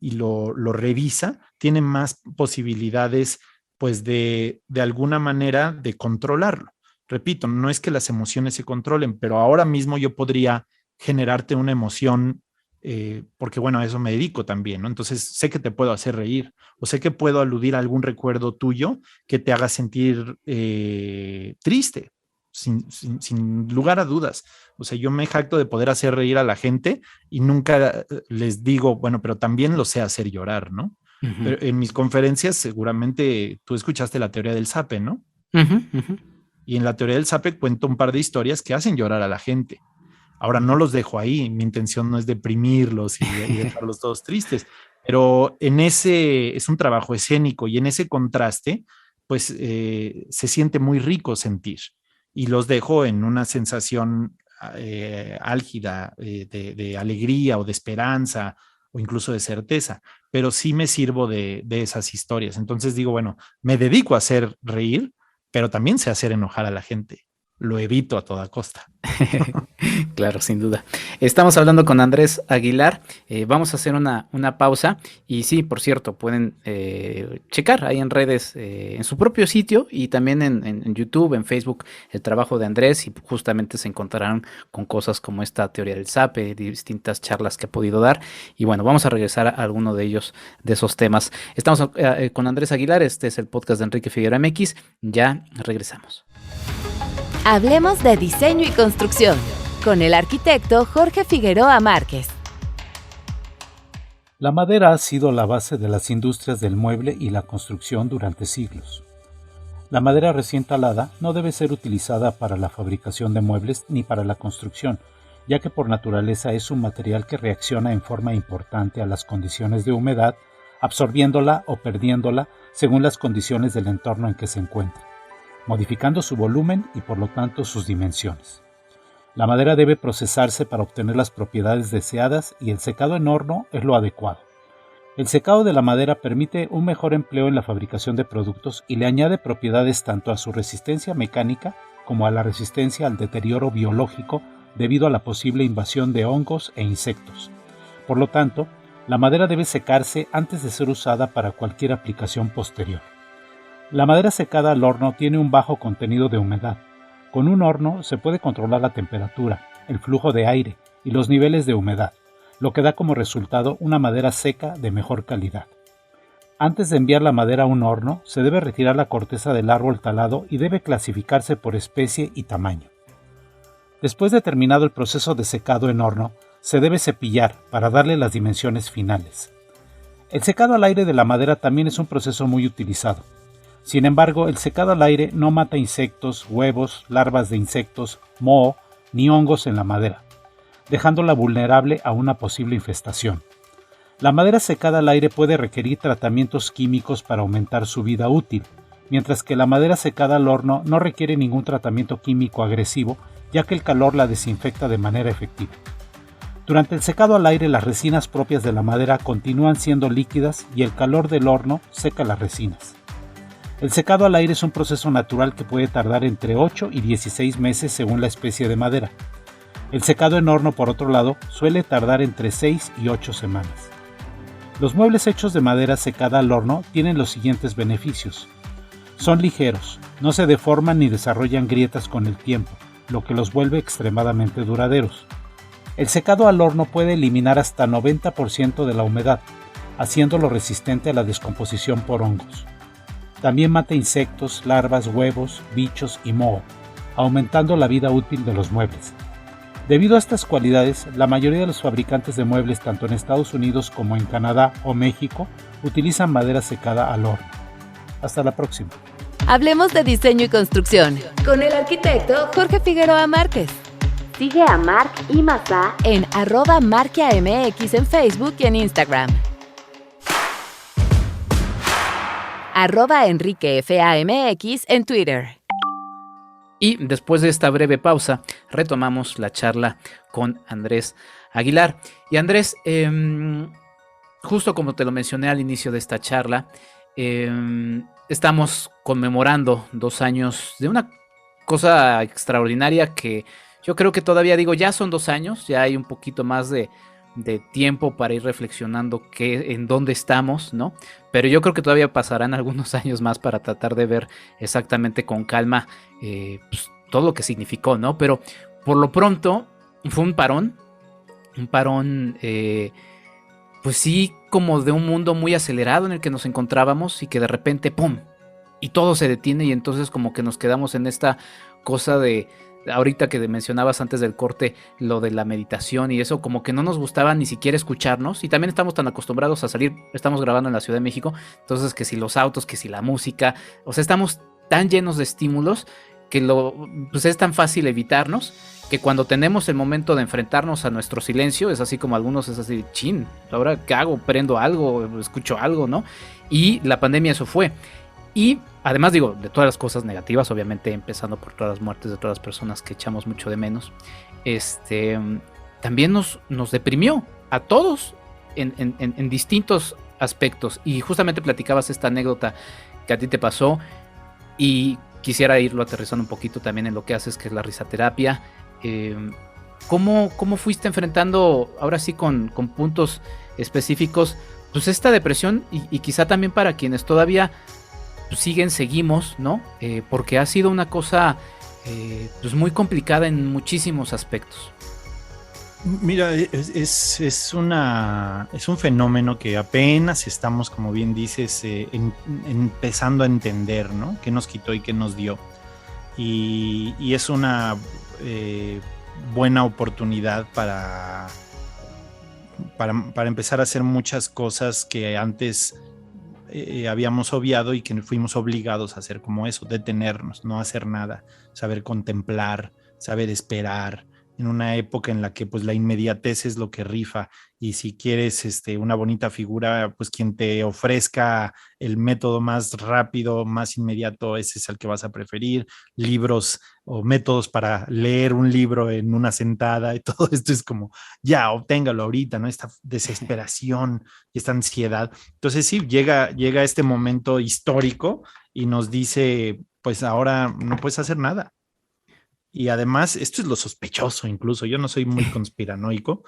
lo revisa, tiene más posibilidades, pues, de alguna manera de controlarlo. Repito, no es que las emociones se controlen, pero ahora mismo yo podría generarte una emoción, porque bueno, a eso me dedico también, ¿no? Entonces sé que te puedo hacer reír, o sé que puedo aludir a algún recuerdo tuyo que te haga sentir triste, sin lugar a dudas. O sea, yo me jacto de poder hacer reír a la gente y nunca les digo, bueno, pero también lo sé hacer llorar, ¿no? Uh-huh. Pero en mis conferencias seguramente tú escuchaste la teoría del zape, ¿no? Uh-huh, uh-huh. Y en la teoría del zape cuento un par de historias que hacen llorar a la gente. Ahora no los dejo ahí, mi intención no es deprimirlos y dejarlos todos tristes, pero es un trabajo escénico, y en ese contraste, pues se siente muy rico sentir, y los dejo en una sensación álgida de alegría o de esperanza o incluso de certeza, pero sí me sirvo de esas historias. Entonces digo, bueno, me dedico a hacer reír, pero también sé hacer enojar a la gente. Lo evito a toda costa. Claro, sin duda. Estamos hablando con Andrés Aguilar. Vamos a hacer una pausa. Y sí, por cierto, pueden checar ahí en redes, en su propio sitio, y también en YouTube, en Facebook, el trabajo de Andrés, y justamente se encontrarán con cosas como esta teoría del zape, distintas charlas que ha podido dar. Y bueno, vamos a regresar a alguno de ellos, de esos temas. Estamos con Andrés Aguilar. Este es el podcast de Enrique Figueroa MX. Ya regresamos. Hablemos de diseño y construcción con el arquitecto Jorge Figueroa Márquez. La madera ha sido la base de las industrias del mueble y la construcción durante siglos. La madera recién talada no debe ser utilizada para la fabricación de muebles ni para la construcción, ya que por naturaleza es un material que reacciona en forma importante a las condiciones de humedad, absorbiéndola o perdiéndola según las condiciones del entorno en que se encuentra, modificando su volumen y por lo tanto sus dimensiones. La madera debe procesarse para obtener las propiedades deseadas, y el secado en horno es lo adecuado. El secado de la madera permite un mejor empleo en la fabricación de productos y le añade propiedades tanto a su resistencia mecánica como a la resistencia al deterioro biológico debido a la posible invasión de hongos e insectos. Por lo tanto, la madera debe secarse antes de ser usada para cualquier aplicación posterior. La madera secada al horno tiene un bajo contenido de humedad. Con un horno se puede controlar la temperatura, el flujo de aire y los niveles de humedad, lo que da como resultado una madera seca de mejor calidad. Antes de enviar la madera a un horno, se debe retirar la corteza del árbol talado y debe clasificarse por especie y tamaño. Después de terminado el proceso de secado en horno, se debe cepillar para darle las dimensiones finales. El secado al aire de la madera también es un proceso muy utilizado. Sin embargo, el secado al aire no mata insectos, huevos, larvas de insectos, moho ni hongos en la madera, dejándola vulnerable a una posible infestación. La madera secada al aire puede requerir tratamientos químicos para aumentar su vida útil, mientras que la madera secada al horno no requiere ningún tratamiento químico agresivo, ya que el calor la desinfecta de manera efectiva. Durante el secado al aire, las resinas propias de la madera continúan siendo líquidas y el calor del horno seca las resinas. El secado al aire es un proceso natural que puede tardar entre 8 y 16 meses según la especie de madera. El secado en horno, por otro lado, suele tardar entre 6 y 8 semanas. Los muebles hechos de madera secada al horno tienen los siguientes beneficios. Son ligeros, no se deforman ni desarrollan grietas con el tiempo, lo que los vuelve extremadamente duraderos. El secado al horno puede eliminar hasta 90% de la humedad, haciéndolo resistente a la descomposición por hongos. También mata insectos, larvas, huevos, bichos y moho, aumentando la vida útil de los muebles. Debido a estas cualidades, la mayoría de los fabricantes de muebles, tanto en Estados Unidos como en Canadá o México, utilizan madera secada al horno. Hasta la próxima. Hablemos de diseño y construcción con el arquitecto Jorge Figueroa Márquez. Sigue a Marc y Mazá en @marquiamx en Facebook y en Instagram. @EnriqueFAMX en Twitter. Y después de esta breve pausa, retomamos la charla con Andrés Aguilar. Y Andrés, justo como te lo mencioné al inicio de esta charla, estamos conmemorando 2 años de una cosa extraordinaria que yo creo que todavía digo, ya son 2 años, ya hay un poquito más de tiempo para ir reflexionando en dónde estamos, ¿no? Pero yo creo que todavía pasarán algunos años más para tratar de ver exactamente con calma pues, todo lo que significó, ¿no? Pero por lo pronto fue un parón, pues sí, como de un mundo muy acelerado en el que nos encontrábamos y que de repente, ¡pum!, y todo se detiene y entonces como que nos quedamos en esta cosa de ahorita que mencionabas antes del corte lo de la meditación y eso, como que no nos gustaba ni siquiera escucharnos, y también estamos tan acostumbrados a salir, estamos grabando en la Ciudad de México, entonces que si los autos, que si la música, o sea, estamos tan llenos de estímulos que pues es tan fácil evitarnos, que cuando tenemos el momento de enfrentarnos a nuestro silencio, es así como algunos es así, chin, ahora qué hago, prendo algo, escucho algo, ¿no? Y la pandemia eso fue. Y además digo, de todas las cosas negativas, obviamente empezando por todas las muertes de todas las personas que echamos mucho de menos, también nos deprimió a todos en distintos aspectos. Y justamente platicabas esta anécdota que a ti te pasó y quisiera irlo aterrizando un poquito también en lo que haces, que es la risaterapia. ¿Cómo fuiste enfrentando ahora sí con puntos específicos pues esta depresión y quizá también para quienes todavía seguimos, ¿no? Porque ha sido una cosa pues muy complicada en muchísimos aspectos. Mira, es un fenómeno que apenas estamos, como bien dices, empezando a entender, ¿no? ¿Qué nos quitó y qué nos dio? Y es una buena oportunidad para empezar a hacer muchas cosas que antes habíamos obviado y que fuimos obligados a hacer, como eso, detenernos, no hacer nada, saber contemplar, saber esperar, en una época en la que pues la inmediatez es lo que rifa, y si quieres una bonita figura, pues quien te ofrezca el método más rápido, más inmediato, ese es el que vas a preferir. Libros o métodos para leer un libro en una sentada, y todo esto es como, ya, obténgalo ahorita, ¿no? Esta desesperación y esta ansiedad. Entonces sí, llega este momento histórico y nos dice, pues ahora no puedes hacer nada. Y además, esto es lo sospechoso incluso. Yo no soy muy conspiranoico,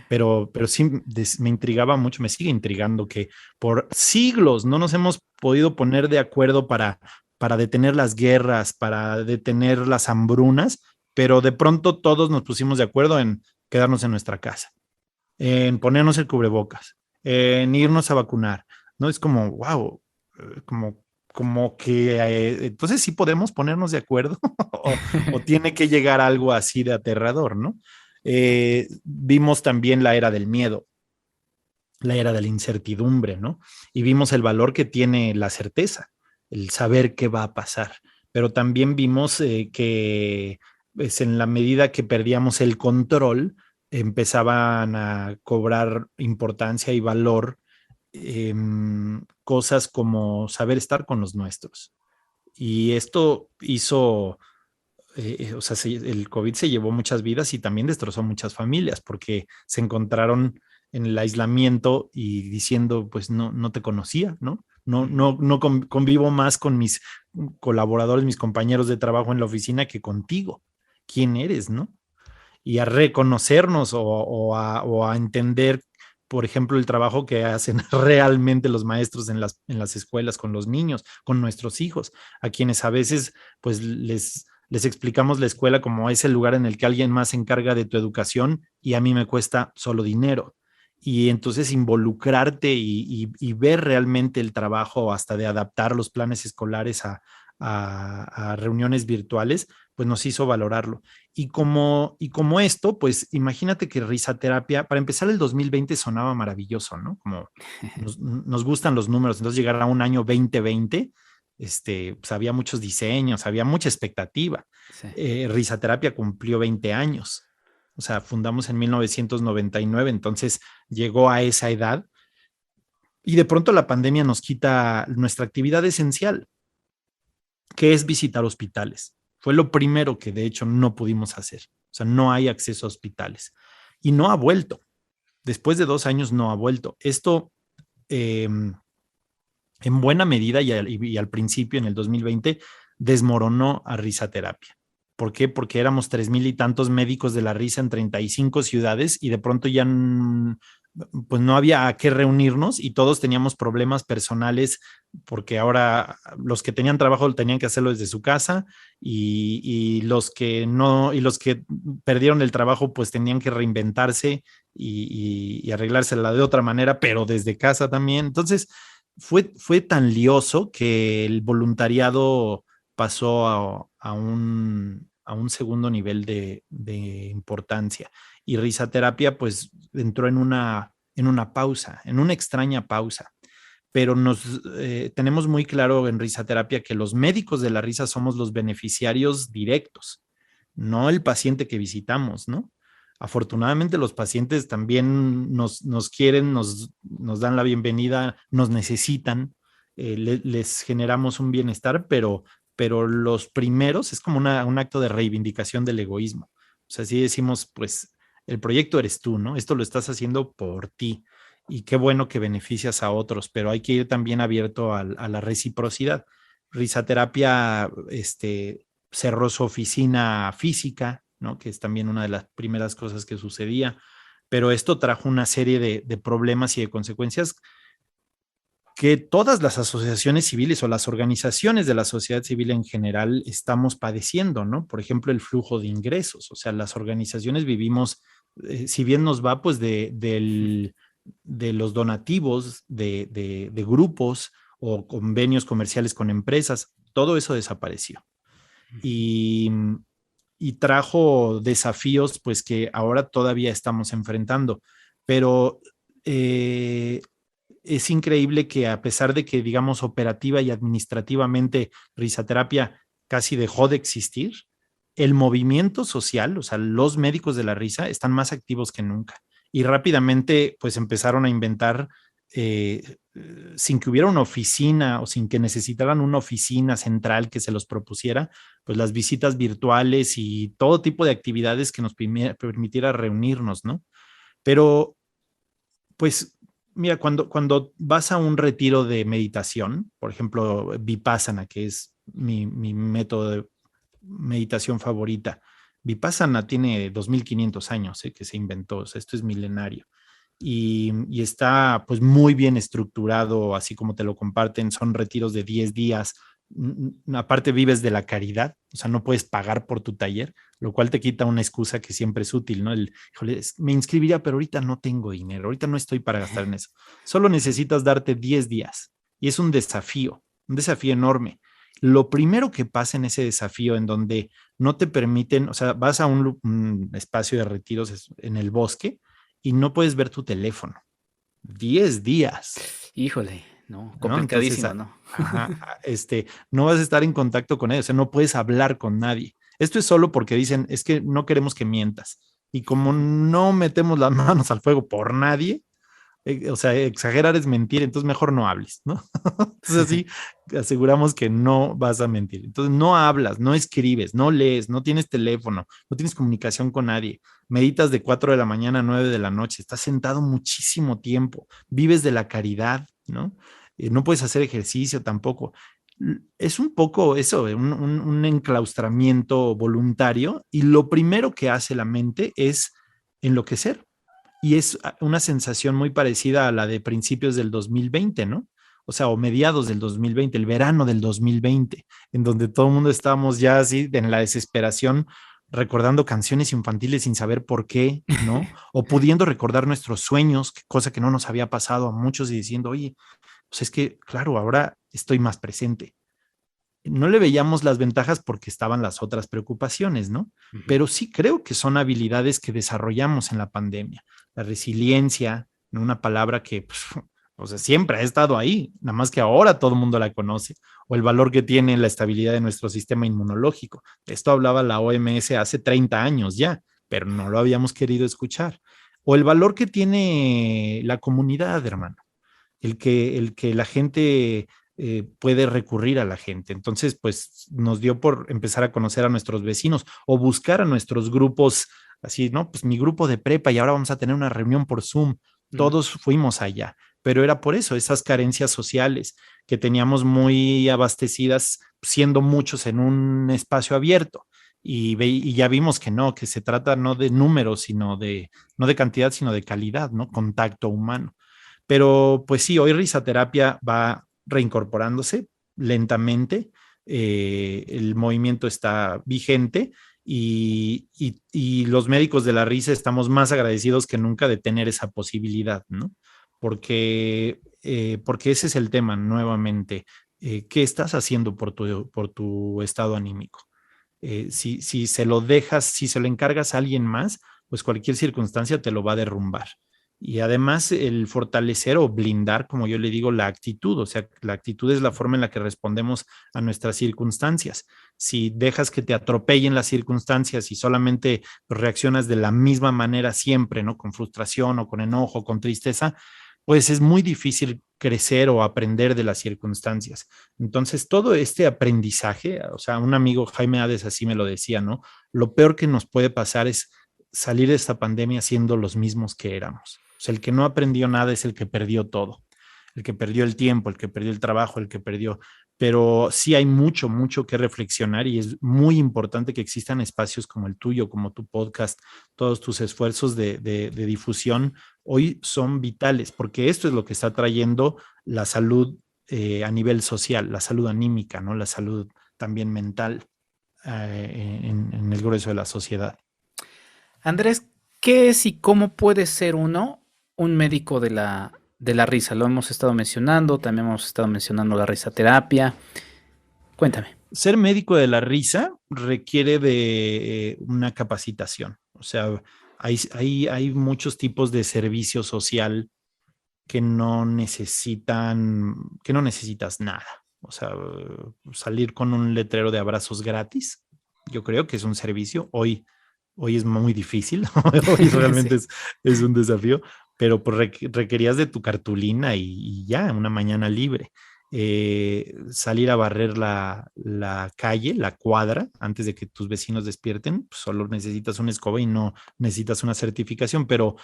pero sí me intrigaba mucho, me sigue intrigando que por siglos no nos hemos podido poner de acuerdo para detener las guerras, para detener las hambrunas, pero de pronto todos nos pusimos de acuerdo en quedarnos en nuestra casa, en ponernos el cubrebocas, en irnos a vacunar, ¿no? Es como, wow, como que entonces sí podemos ponernos de acuerdo o tiene que llegar algo así de aterrador, ¿no? Vimos también la era del miedo, la era de la incertidumbre, ¿no? Y vimos el valor que tiene la certeza, el saber qué va a pasar, pero también vimos que pues, en la medida que perdíamos el control, empezaban a cobrar importancia y valor cosas como saber estar con los nuestros. Y esto hizo, o sea, el COVID se llevó muchas vidas y también destrozó muchas familias porque se encontraron en el aislamiento y diciendo, pues no te conocía, ¿no? No convivo más con mis colaboradores, mis compañeros de trabajo en la oficina que contigo. ¿Quién eres, no? Y a reconocernos o a entender, por ejemplo, el trabajo que hacen realmente los maestros en las escuelas con los niños, con nuestros hijos, a quienes a veces pues les explicamos la escuela como ese lugar en el que alguien más se encarga de tu educación y a mí me cuesta solo dinero. Y entonces involucrarte y ver realmente el trabajo hasta de adaptar los planes escolares a reuniones virtuales, pues nos hizo valorarlo. Y como esto, pues imagínate que risaterapia, para empezar el 2020 sonaba maravilloso, ¿no? Como nos gustan los números, entonces llegar a un año 2020, pues había muchos diseños, había mucha expectativa. Sí. Risaterapia cumplió 20 años, o sea, fundamos en 1999, entonces llegó a esa edad Y de pronto la pandemia nos quita nuestra actividad esencial, que es visitar hospitales. Fue lo primero que de hecho no pudimos hacer. O sea, no hay acceso a hospitales. Y no ha vuelto. Después de 2 años no ha vuelto. Esto, en buena medida y al principio, en el 2020, desmoronó a Risaterapia. ¿Por qué? Porque éramos 3,000 y tantos médicos de la risa en 35 ciudades y de pronto ya pues no había a qué reunirnos y todos teníamos problemas personales porque ahora los que tenían trabajo tenían que hacerlo desde su casa y los que no, y los que perdieron el trabajo pues tenían que reinventarse y arreglársela de otra manera, pero desde casa también. Entonces fue tan lioso que el voluntariado pasó a un segundo nivel de importancia. Y risaterapia pues entró en una pausa, en una extraña pausa. Pero tenemos muy claro en risaterapia que los médicos de la risa somos los beneficiarios directos, no el paciente que visitamos, ¿no? Afortunadamente los pacientes también nos quieren, nos dan la bienvenida, nos necesitan, les generamos un bienestar, pero los primeros es como un acto de reivindicación del egoísmo. O sea, si decimos, pues el proyecto eres tú, ¿no? Esto lo estás haciendo por ti y qué bueno que beneficias a otros, pero hay que ir también abierto a la reciprocidad. Risaterapia cerró su oficina física, ¿no? Que es también una de las primeras cosas que sucedía, pero esto trajo una serie de problemas y de consecuencias que todas las asociaciones civiles o las organizaciones de la sociedad civil en general estamos padeciendo, ¿no? Por ejemplo, el flujo de ingresos, o sea, las organizaciones vivimos, si bien nos va, pues de los donativos de grupos o convenios comerciales con empresas, todo eso desapareció. Y, y trajo desafíos, pues que ahora todavía estamos enfrentando, pero es increíble que a pesar de que, digamos, operativa y administrativamente risaterapia casi dejó de existir, el movimiento social, o sea, los médicos de la risa están más activos que nunca y rápidamente pues empezaron a inventar sin que hubiera una oficina o sin que necesitaran una oficina central que se los propusiera, pues las visitas virtuales y todo tipo de actividades que nos permitiera reunirnos, ¿no? Pero pues mira, cuando vas a un retiro de meditación, por ejemplo, Vipassana, que es mi método de meditación favorita, Vipassana tiene 2,500 años que se inventó, o sea, esto es milenario. Y está pues muy bien estructurado, así como te lo comparten, son retiros de 10 días. Aparte vives de la caridad, o sea, no puedes pagar por tu taller, lo cual te quita una excusa que siempre es útil, ¿no? Híjole, me inscribiría, pero ahorita no tengo dinero, ahorita no estoy para gastar en eso. Solo necesitas darte 10 días y es un desafío enorme. Lo primero que pasa en ese desafío en donde no te permiten, o sea, vas a un espacio de retiros en el bosque y no puedes ver tu teléfono. 10 días. Híjole, no, ¿No? Entonces, complicadísimo, ¿no? ajá, no vas a estar en contacto con ellos, o sea, no puedes hablar con nadie. Esto es solo porque dicen, es que no queremos que mientas. Y como no metemos las manos al fuego por nadie, o sea, exagerar es mentir, entonces mejor no hables, ¿no? Entonces así aseguramos que no vas a mentir. Entonces no hablas, no escribes, no lees, no tienes teléfono, no tienes comunicación con nadie. Meditas de 4 de la mañana a 9 de la noche, estás sentado muchísimo tiempo, vives de la caridad, ¿no? No puedes hacer ejercicio tampoco. Es un poco eso, un enclaustramiento voluntario y lo primero que hace la mente es enloquecer. Y es una sensación muy parecida a la de principios del 2020, ¿no? O sea, o mediados del 2020, el verano del 2020, en donde todo el mundo estábamos ya así en la desesperación, recordando canciones infantiles sin saber por qué, ¿no? O pudiendo recordar nuestros sueños, cosa que no nos había pasado a muchos y diciendo, oye, pues es que, claro, ahora estoy más presente. No le veíamos las ventajas porque estaban las otras preocupaciones, ¿no? Uh-huh. Pero sí creo que son habilidades que desarrollamos en la pandemia. La resiliencia, una palabra que, pues, o sea, siempre ha estado ahí, nada más que ahora todo el mundo la conoce, o el valor que tiene la estabilidad de nuestro sistema inmunológico. De esto hablaba la OMS hace 30 años ya, pero no lo habíamos querido escuchar. O el valor que tiene la comunidad, hermano. el que la gente puede recurrir a la gente. Entonces, pues nos dio por empezar a conocer a nuestros vecinos o buscar a nuestros grupos, así, ¿no? Pues mi grupo de prepa y ahora vamos a tener una reunión por Zoom. Todos fuimos allá, pero era por eso, esas carencias sociales que teníamos muy abastecidas, siendo muchos en un espacio abierto. Y ya vimos que no, que se trata no de números, no de cantidad, sino de calidad, ¿no? Contacto humano. Pero pues sí, hoy risaterapia va reincorporándose lentamente, el movimiento está vigente y los médicos de la risa estamos más agradecidos que nunca de tener esa posibilidad, ¿no? Porque ese es el tema nuevamente. ¿Qué estás haciendo por tu estado anímico? Si se lo dejas, si se lo encargas a alguien más, pues cualquier circunstancia te lo va a derrumbar. Y además el fortalecer o blindar, como yo le digo, la actitud, o sea, la actitud es la forma en la que respondemos a nuestras circunstancias. Si dejas que te atropellen las circunstancias y solamente reaccionas de la misma manera siempre, ¿no? Con frustración o con enojo, con tristeza, pues es muy difícil crecer o aprender de las circunstancias. Entonces, todo este aprendizaje, o sea, un amigo, Jaime Hades, así me lo decía, ¿no? Lo peor que nos puede pasar es salir de esta pandemia siendo los mismos que éramos. O sea, el que no aprendió nada es el que perdió todo, el que perdió el tiempo, el que perdió el trabajo, el que perdió. Pero sí hay mucho, mucho que reflexionar y es muy importante que existan espacios como el tuyo, como tu podcast, todos tus esfuerzos de difusión hoy son vitales, porque esto es lo que está trayendo la salud a nivel social, la salud anímica, ¿no? La salud también mental en el grueso de la sociedad. Andrés, ¿qué es y cómo puede ser uno un médico de la risa? Lo hemos estado mencionando, también hemos estado mencionando la risaterapia. Cuéntame. Ser médico de la risa requiere de una capacitación. O sea, hay muchos tipos de servicio social que no necesitas nada. O sea, salir con un letrero de abrazos gratis, yo creo que es un servicio. Hoy es muy difícil, hoy realmente Sí. es un desafío, pero pues requerías de tu cartulina y ya, una mañana libre. Salir a barrer la calle, la cuadra, antes de que tus vecinos despierten, pues solo necesitas una escoba y no necesitas una certificación, pero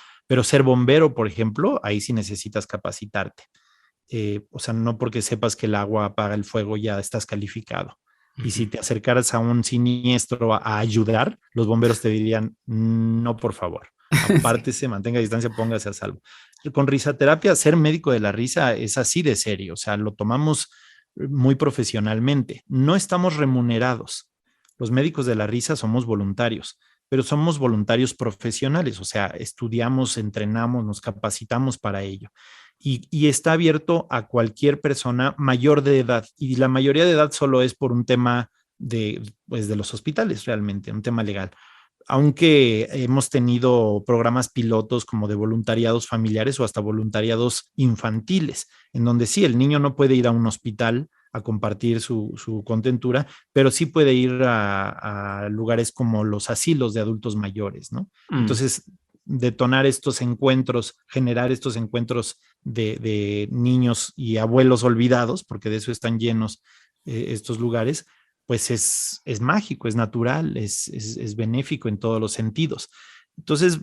ser bombero, por ejemplo, ahí sí necesitas capacitarte. O sea, no porque sepas que el agua apaga el fuego ya estás calificado. Y si te acercaras a un siniestro a ayudar, los bomberos te dirían, no, por favor, Sí. apártese, mantenga distancia, póngase a salvo. Con risaterapia, ser médico de la risa es así de serio, o sea, lo tomamos muy profesionalmente. No estamos remunerados. Los médicos de la risa somos voluntarios, pero somos voluntarios profesionales, o sea, estudiamos, entrenamos, nos capacitamos para ello. Y está abierto a cualquier persona mayor de edad. Y la mayoría de edad solo es por un tema pues, de los hospitales, realmente, un tema legal. Aunque hemos tenido programas pilotos como de voluntariados familiares o hasta voluntariados infantiles, en donde sí, el niño no puede ir a un hospital a compartir su contentura, pero sí puede ir a lugares como los asilos de adultos mayores, ¿no? Mm. Entonces, detonar estos encuentros, generar estos encuentros de niños y abuelos olvidados, porque de eso están llenos estos lugares, pues es mágico, es natural, es benéfico en todos los sentidos. Entonces,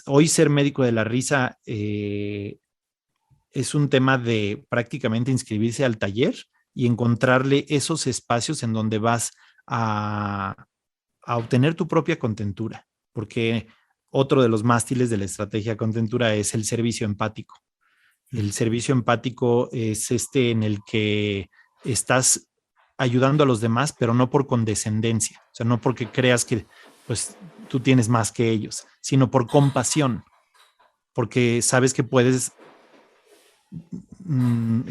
hoy ser médico de la risa es un tema de prácticamente inscribirse al taller y encontrarle esos espacios en donde vas a, a obtener tu propia contentura, porque otro de los mástiles de la estrategia contentura es el servicio empático. El servicio empático es este en el que estás ayudando a los demás, pero no por condescendencia, o sea, no porque creas que pues tú tienes más que ellos, sino por compasión, porque sabes que puedes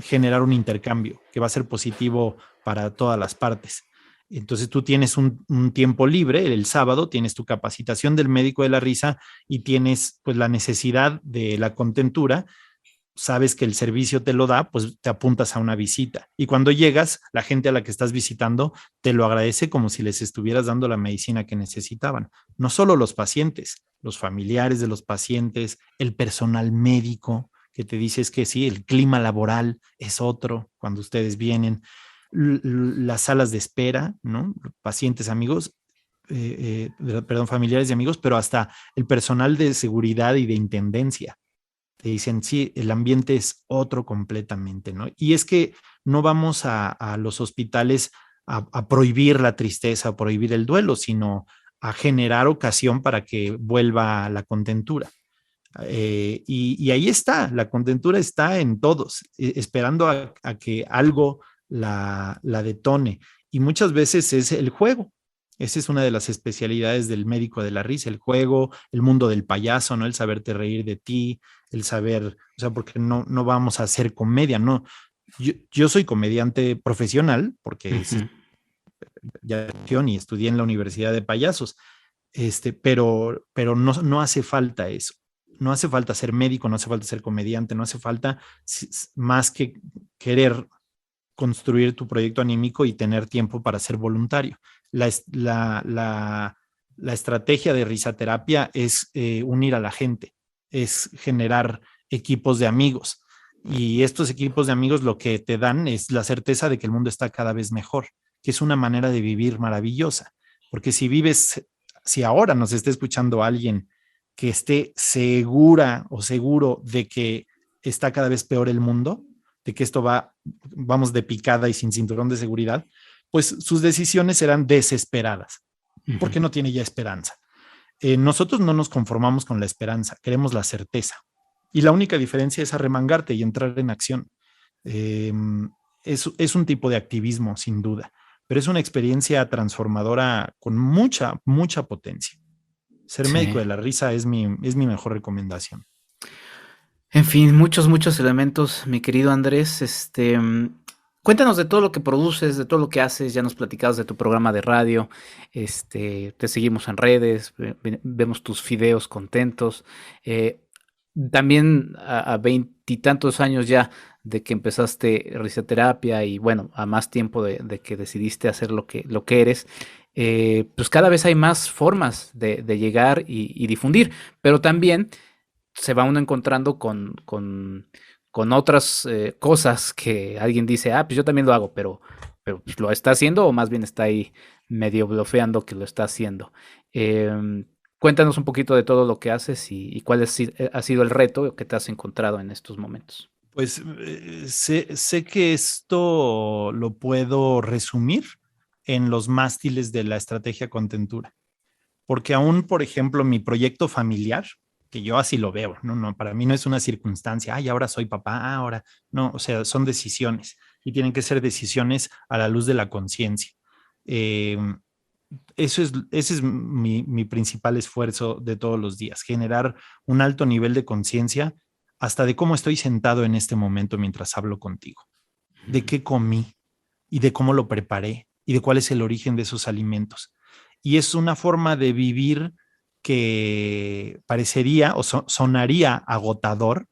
generar un intercambio que va a ser positivo para todas las partes. Entonces tú tienes un tiempo libre, el sábado tienes tu capacitación del médico de la risa y tienes pues la necesidad de la contentura, sabes que el servicio te lo da, pues te apuntas a una visita. Y cuando llegas, la gente a la que estás visitando te lo agradece como si les estuvieras dando la medicina que necesitaban. No solo los pacientes, los familiares de los pacientes, el personal médico que te dice es que sí, el clima laboral es otro cuando ustedes vienen, las salas de espera, ¿no? Pacientes, amigos, perdón, familiares y amigos, pero hasta el personal de seguridad y de intendencia. Te dicen, sí, el ambiente es otro completamente, ¿no? Y es que no vamos a los hospitales a prohibir la tristeza, a prohibir el duelo, sino a generar ocasión para que vuelva la contentura. Y ahí está, la contentura está en todos, esperando a que algo la detone. Y muchas veces es el juego. Esa es una de las especialidades del médico de la risa, el juego, el mundo del payaso, ¿no? El saberte reír de ti, el saber, o sea, porque no vamos a hacer comedia, ¿no? Yo soy comediante profesional porque ya y estudié en la Universidad de Payasos, pero no hace falta eso. No hace falta ser médico, no hace falta ser comediante, no hace falta más que querer construir tu proyecto anímico y tener tiempo para ser voluntario. La estrategia de risaterapia es unir a la gente, es generar equipos de amigos. Y estos equipos de amigos lo que te dan es la certeza de que el mundo está cada vez mejor, que es una manera de vivir maravillosa. Porque si ahora nos está escuchando alguien que esté segura o seguro de que está cada vez peor el mundo, de que esto vamos de picada y sin cinturón de seguridad, pues sus decisiones serán desesperadas, porque no tiene ya esperanza. Nosotros no nos conformamos con la esperanza, queremos la certeza. Y la única diferencia es arremangarte y entrar en acción. Es un tipo de activismo, sin duda, pero es una experiencia transformadora con mucha, mucha potencia. Ser médico de la risa es mi mejor recomendación. En fin, muchos elementos, mi querido Andrés. Cuéntanos de todo lo que produces, de todo lo que haces. Ya nos platicabas de tu programa de radio. Te seguimos en redes, vemos tus videos contentos. También a 20 años ya de que empezaste risoterapia y bueno, a más tiempo de que decidiste hacer lo que eres, pues cada vez hay más formas de llegar y difundir, pero también se va uno encontrando con otras cosas que alguien dice, pues yo también lo hago, pero pues, ¿lo está haciendo o más bien está ahí medio blofeando que lo está haciendo? Cuéntanos un poquito de todo lo que haces y cuál ha sido el reto que te has encontrado en estos momentos. Pues sé que esto lo puedo resumir en los mástiles de la estrategia contentura, porque aún, por ejemplo, mi proyecto familiar, que yo así lo veo, no, para mí no es una circunstancia, ahora soy papá, ahora, no, o sea, son decisiones y tienen que ser decisiones a la luz de la conciencia. Ese es mi principal esfuerzo de todos los días, generar un alto nivel de conciencia hasta de cómo estoy sentado en este momento mientras hablo contigo, de qué comí y de cómo lo preparé y de cuál es el origen de esos alimentos. Y es una forma de vivir que parecería o sonaría agotador,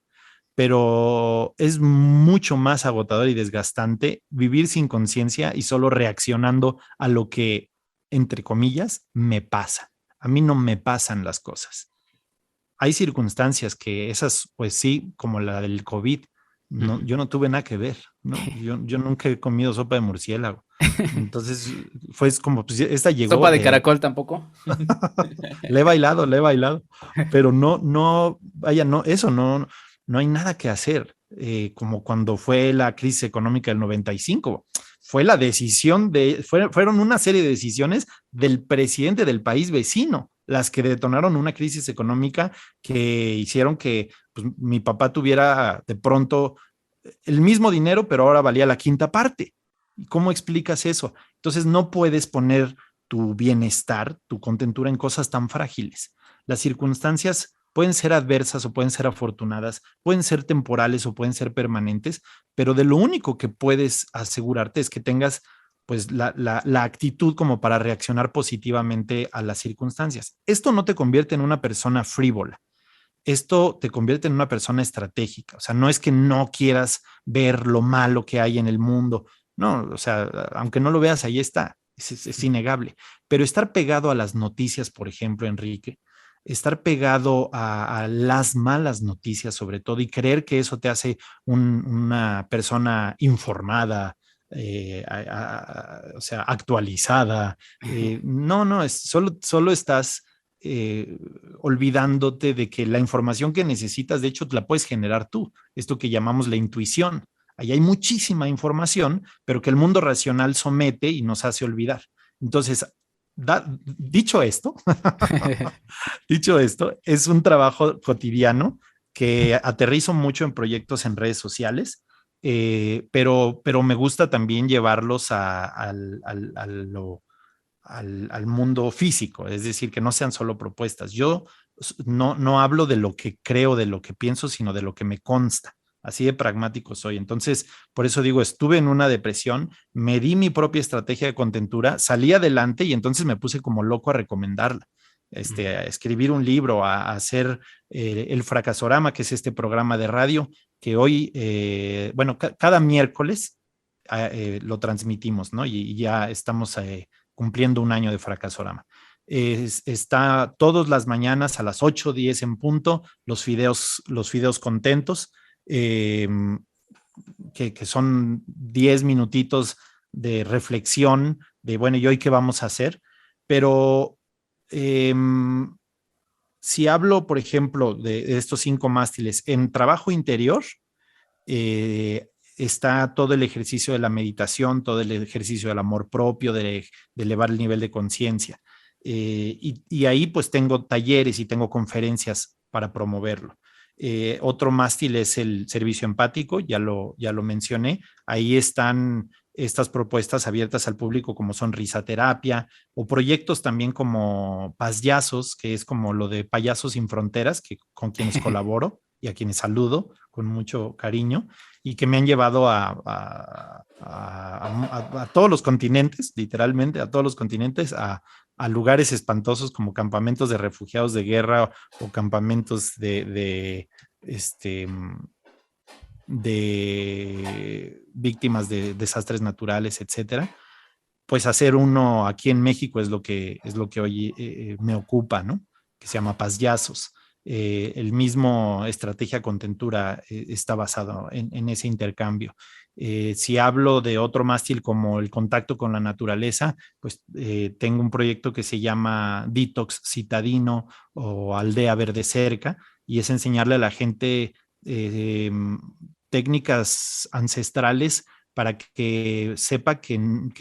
pero es mucho más agotador y desgastante vivir sin conciencia y solo reaccionando a lo que, entre comillas, me pasa. A mí no me pasan las cosas. Hay circunstancias que esas, pues sí, como la del COVID, no, yo no tuve nada que ver, ¿no? Yo nunca he comido sopa de murciélago. Entonces, fue como, pues esta llegó. ¿Sopa de caracol tampoco? Le he bailado, pero vaya, eso no hay nada que hacer. Como cuando fue la crisis económica del 95, fue la decisión fueron una serie de decisiones del presidente del país vecino las que detonaron una crisis económica que hicieron que pues, mi papá tuviera de pronto el mismo dinero, pero ahora valía la quinta parte. ¿Cómo explicas eso? Entonces no puedes poner tu bienestar, tu contentura en cosas tan frágiles. Las circunstancias pueden ser adversas o pueden ser afortunadas, pueden ser temporales o pueden ser permanentes, pero de lo único que puedes asegurarte es que tengas pues la actitud como para reaccionar positivamente a las circunstancias. Esto no te convierte en una persona frívola. Esto te convierte en una persona estratégica. O sea, no es que no quieras ver lo malo que hay en el mundo. No, o sea, aunque no lo veas, ahí está. Es innegable. Pero estar pegado a las noticias, por ejemplo, Enrique, estar pegado a las malas noticias sobre todo y creer que eso te hace una persona informada, o sea, actualizada. No, solo estás olvidándote de que la información que necesitas, de hecho, la puedes generar tú. Esto que llamamos la intuición. Ahí hay muchísima información, pero que el mundo racional somete y nos hace olvidar. Entonces, dicho esto, dicho esto, es un trabajo cotidiano que aterrizo mucho en proyectos en redes sociales, pero me gusta también llevarlos al mundo físico, es decir, que no sean solo propuestas. Yo no hablo de lo que creo, de lo que pienso, sino de lo que me consta. Así de pragmático soy. Entonces, por eso digo, estuve en una depresión, me di mi propia estrategia de contentura, salí adelante y entonces me puse como loco a recomendarla. A escribir un libro, a hacer el Fracasorama, que es este programa de radio que hoy, bueno, cada miércoles lo transmitimos, ¿no? Y ya estamos cumpliendo un año de Fracasorama. Está todas las mañanas a las 8:10 en punto, los fideos contentos, que son 10 minutitos de reflexión de, bueno, ¿y hoy qué vamos a hacer? Pero si hablo, por ejemplo, de estos 5 mástiles, en trabajo interior, está todo el ejercicio de la meditación, todo el ejercicio del amor propio, de elevar el nivel de conciencia. Y ahí pues tengo talleres y tengo conferencias para promoverlo. Otro mástil es el servicio empático, ya lo mencioné. Ahí están estas propuestas abiertas al público como son risaterapia o proyectos también como Payasos, que es como lo de Payasos sin Fronteras, con quienes colaboro y a quienes saludo con mucho cariño y que me han llevado a todos los continentes, literalmente a todos los continentes, a lugares espantosos como campamentos de refugiados de guerra o campamentos de víctimas de desastres naturales, etcétera. Pues hacer uno aquí en México es lo que hoy me ocupa, ¿no? Que se llama Payasos. El mismo Estrategia Contentura está basado en ese intercambio. Si hablo de otro mástil como el contacto con la naturaleza, pues tengo un proyecto que se llama Detox Citadino o Aldea Verde Cerca, y es enseñarle a la gente técnicas ancestrales para que sepa que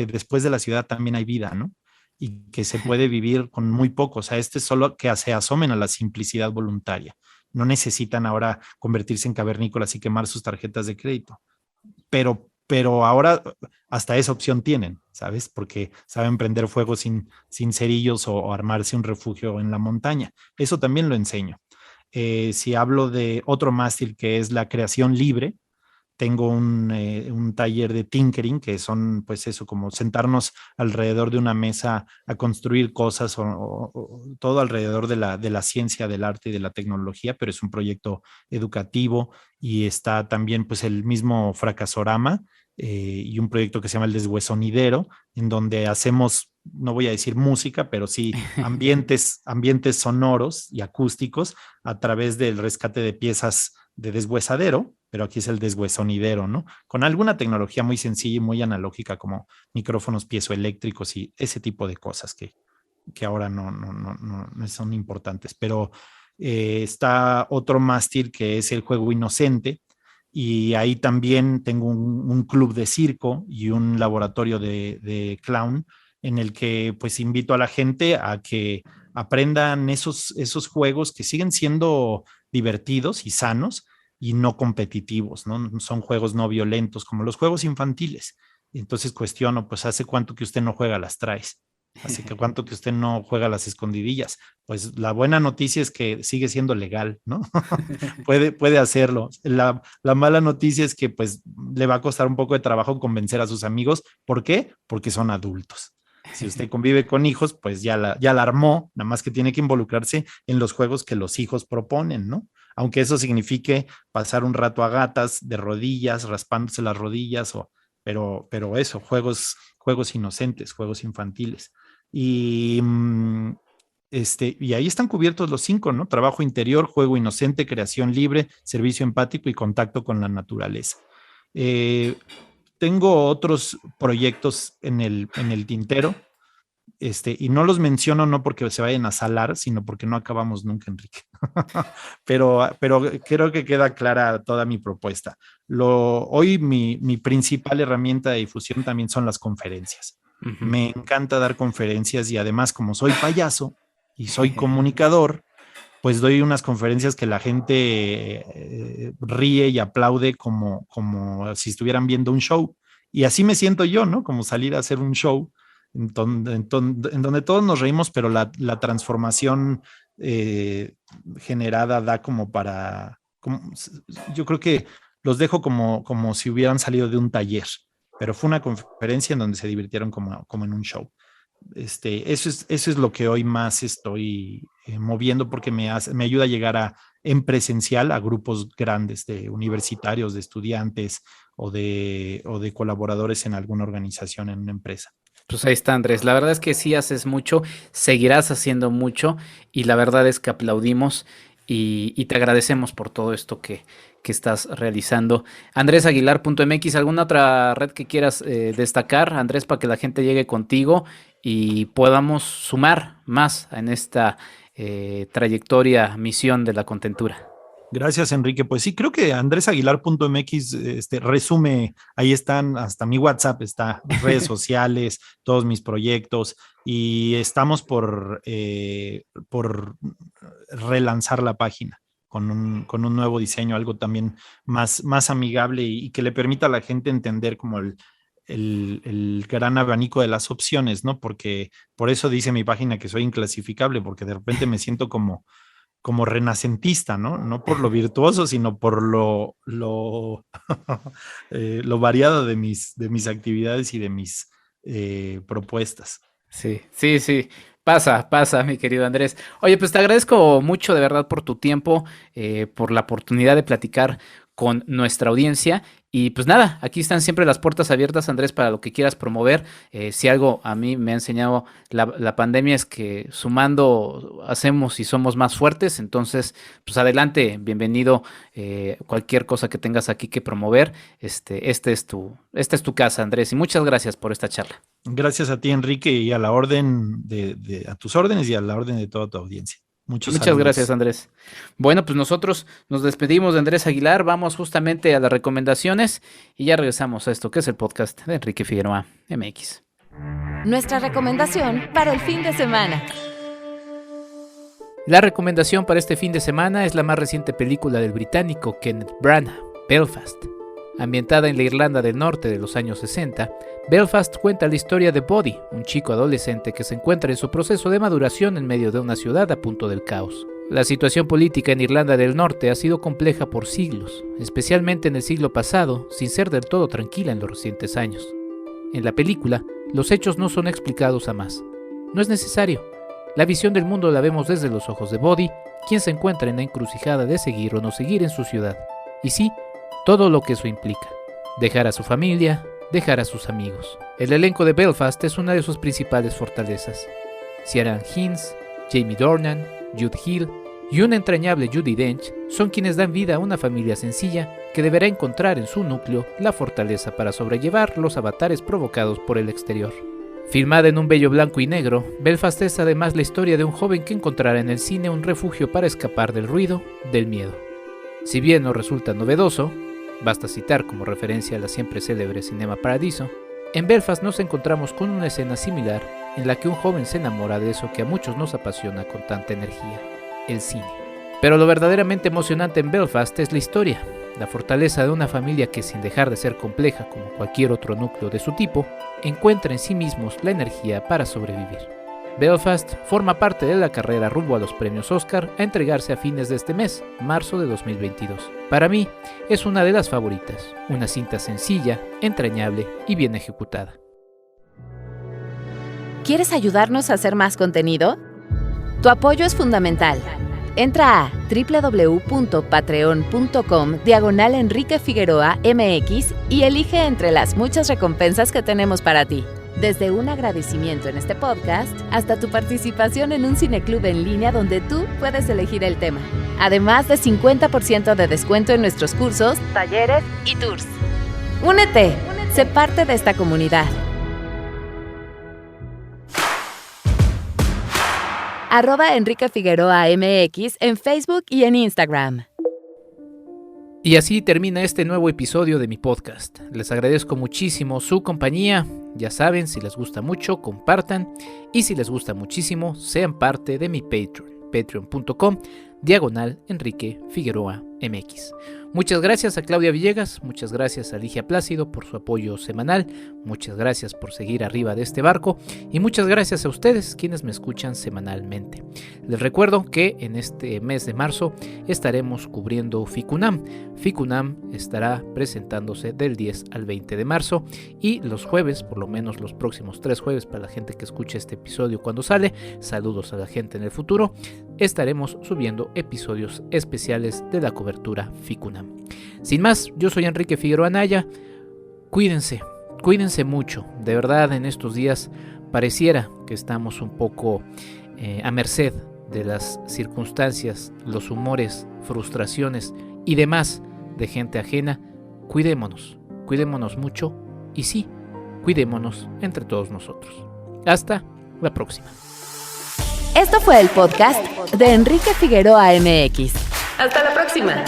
después de la ciudad también hay vida, ¿no? Y que se puede vivir con muy poco. O sea, es solo que se asomen a la simplicidad voluntaria. No necesitan ahora convertirse en cavernícolas y quemar sus tarjetas de crédito. Pero ahora hasta esa opción tienen, ¿sabes? Porque saben prender fuego sin cerillos o armarse un refugio en la montaña. Eso también lo enseño. Si hablo de otro mástil que es la creación libre, tengo un taller de tinkering, que son, pues eso, como sentarnos alrededor de una mesa a construir cosas o todo alrededor de la ciencia, del arte y de la tecnología, pero es un proyecto educativo y está también pues el mismo Fracasorama y un proyecto que se llama El Deshuesonidero, en donde hacemos, no voy a decir música, pero sí ambientes sonoros y acústicos a través del rescate de piezas de deshuesadero, pero aquí es el deshuesonidero, ¿no? Con alguna tecnología muy sencilla y muy analógica como micrófonos piezoeléctricos y ese tipo de cosas que ahora no son importantes. Pero está otro mástil que es el juego inocente, y ahí también tengo un club de circo y un laboratorio de clown en el que pues invito a la gente a que aprendan esos juegos que siguen siendo divertidos y sanos y no competitivos, ¿no? Son juegos no violentos como los juegos infantiles. Entonces cuestiono, pues ¿hace cuánto que usted no juega las traes? ¿Hace cuánto que usted no juega las escondidillas? Pues la buena noticia es que sigue siendo legal, ¿no? puede hacerlo. La mala noticia es que pues le va a costar un poco de trabajo convencer a sus amigos. ¿Por qué? Porque son adultos. Si usted convive con hijos, pues ya la armó, nada más que tiene que involucrarse en los juegos que los hijos proponen, ¿no? Aunque eso signifique pasar un rato a gatas de rodillas, raspándose las rodillas, pero eso, juegos inocentes, juegos infantiles. Y Y ahí están cubiertos los 5, ¿no? Trabajo interior, juego inocente, creación libre, servicio empático y contacto con la naturaleza. Tengo otros proyectos en el tintero, y no los menciono no porque se vayan a salar, sino porque no acabamos nunca, Enrique. pero creo que queda clara toda mi propuesta. Hoy mi principal herramienta de difusión también son las conferencias. Uh-huh. Me encanta dar conferencias y además, como soy payaso y soy comunicador, pues doy unas conferencias que la gente ríe y aplaude como si estuvieran viendo un show. Y así me siento yo, ¿no? Como salir a hacer un show en donde todos nos reímos, pero la transformación generada da yo creo que los dejo como si hubieran salido de un taller, pero fue una conferencia en donde se divirtieron como en un show. Eso es lo que hoy más estoy moviendo, porque me ayuda a llegar en presencial a grupos grandes de universitarios, de estudiantes o de colaboradores en alguna organización, en una empresa. Pues ahí está, Andrés. La verdad es que sí haces mucho, seguirás haciendo mucho, y la verdad es que aplaudimos y te agradecemos por todo esto que estás realizando. AndresAguilar.mx, ¿alguna otra red que quieras destacar, Andrés, para que la gente llegue contigo y podamos sumar más en esta trayectoria, misión de la contentura? Gracias, Enrique. Pues sí, creo que AndresAguilar.mx resume, ahí están, hasta mi WhatsApp está, redes sociales, todos mis proyectos, y estamos por relanzar la página con un nuevo diseño, algo también más amigable y que le permita a la gente entender como el gran abanico de las opciones, ¿no? Porque por eso dice mi página que soy inclasificable, porque de repente me siento como renacentista, ¿no? No por lo virtuoso, sino por lo variado de mis actividades y de mis propuestas. Sí. Pasa, mi querido Andrés. Oye, pues te agradezco mucho de verdad por tu tiempo, por la oportunidad de platicar con nuestra audiencia. Y pues nada, aquí están siempre las puertas abiertas, Andrés, para lo que quieras promover. Si algo a mí me ha enseñado la pandemia es que sumando hacemos y somos más fuertes. Entonces, pues adelante, bienvenido. Cualquier cosa que tengas aquí que promover, esta es tu casa, Andrés. Y muchas gracias por esta charla. Gracias a ti, Enrique, y a la orden a tus órdenes y a la orden de toda tu audiencia. Muchas gracias, Andrés. Bueno, pues nosotros nos despedimos de Andrés Aguilar, vamos justamente a las recomendaciones y ya regresamos a esto que es el podcast de Enrique Figueroa MX. Nuestra recomendación para el fin de semana. La recomendación para este fin de semana es la más reciente película del británico Kenneth Branagh, Belfast. Ambientada en la Irlanda del Norte de los años 60, Belfast cuenta la historia de Bodhi, un chico adolescente que se encuentra en su proceso de maduración en medio de una ciudad a punto del caos. La situación política en Irlanda del Norte ha sido compleja por siglos, especialmente en el siglo pasado, sin ser del todo tranquila en los recientes años. En la película, los hechos no son explicados a más. No es necesario. La visión del mundo la vemos desde los ojos de Bodhi, quien se encuentra en la encrucijada de seguir o no seguir en su ciudad. Y sí, todo lo que eso implica. Dejar a su familia, dejar a sus amigos. El elenco de Belfast es una de sus principales fortalezas. Ciarán Hinds, Jamie Dornan, Jude Hill y una entrañable Judi Dench son quienes dan vida a una familia sencilla que deberá encontrar en su núcleo la fortaleza para sobrellevar los avatares provocados por el exterior. Filmada en un bello blanco y negro, Belfast es además la historia de un joven que encontrará en el cine un refugio para escapar del ruido, del miedo. Si bien no resulta novedoso, basta citar como referencia a la siempre célebre Cinema Paradiso, en Belfast nos encontramos con una escena similar en la que un joven se enamora de eso que a muchos nos apasiona con tanta energía, el cine. Pero lo verdaderamente emocionante en Belfast es la historia, la fortaleza de una familia que, sin dejar de ser compleja como cualquier otro núcleo de su tipo, encuentra en sí mismos la energía para sobrevivir. Belfast forma parte de la carrera rumbo a los premios Oscar a entregarse a fines de este mes, marzo de 2022. Para mí, es una de las favoritas, una cinta sencilla, entrañable y bien ejecutada. ¿Quieres ayudarnos a hacer más contenido? Tu apoyo es fundamental. Entra a www.patreon.com/Enrique Figueroa MX y elige entre las muchas recompensas que tenemos para ti. Desde un agradecimiento en este podcast hasta tu participación en un cineclub en línea donde tú puedes elegir el tema. Además de 50% de descuento en nuestros cursos, talleres y tours. ¡Únete! Sé parte de esta comunidad. @Enrique Figueroa MX en Facebook y en Instagram. Y así termina este nuevo episodio de mi podcast. Les agradezco muchísimo su compañía. Ya saben, si les gusta mucho, compartan. Y si les gusta muchísimo, sean parte de mi Patreon. Patreon.com/Enrique Figueroa MX. Muchas gracias a Claudia Villegas, muchas gracias a Ligia Plácido por su apoyo semanal, muchas gracias por seguir arriba de este barco y muchas gracias a ustedes quienes me escuchan semanalmente. Les recuerdo que en este mes de marzo estaremos cubriendo FICUNAM. FICUNAM estará presentándose del 10 al 20 de marzo y los jueves, por lo menos los próximos 3 jueves para la gente que escuche este episodio cuando sale, saludos a la gente en el futuro, estaremos subiendo episodios especiales de la cobertura FICUNAM. Sin más, yo soy Enrique Figueroa Anaya. Cuídense mucho. De verdad, en estos días pareciera que estamos un poco a merced de las circunstancias, los humores, frustraciones y demás de gente ajena. Cuidémonos mucho y sí, cuidémonos entre todos nosotros. Hasta la próxima. Esto fue el podcast de Enrique Figueroa MX. Hasta la próxima.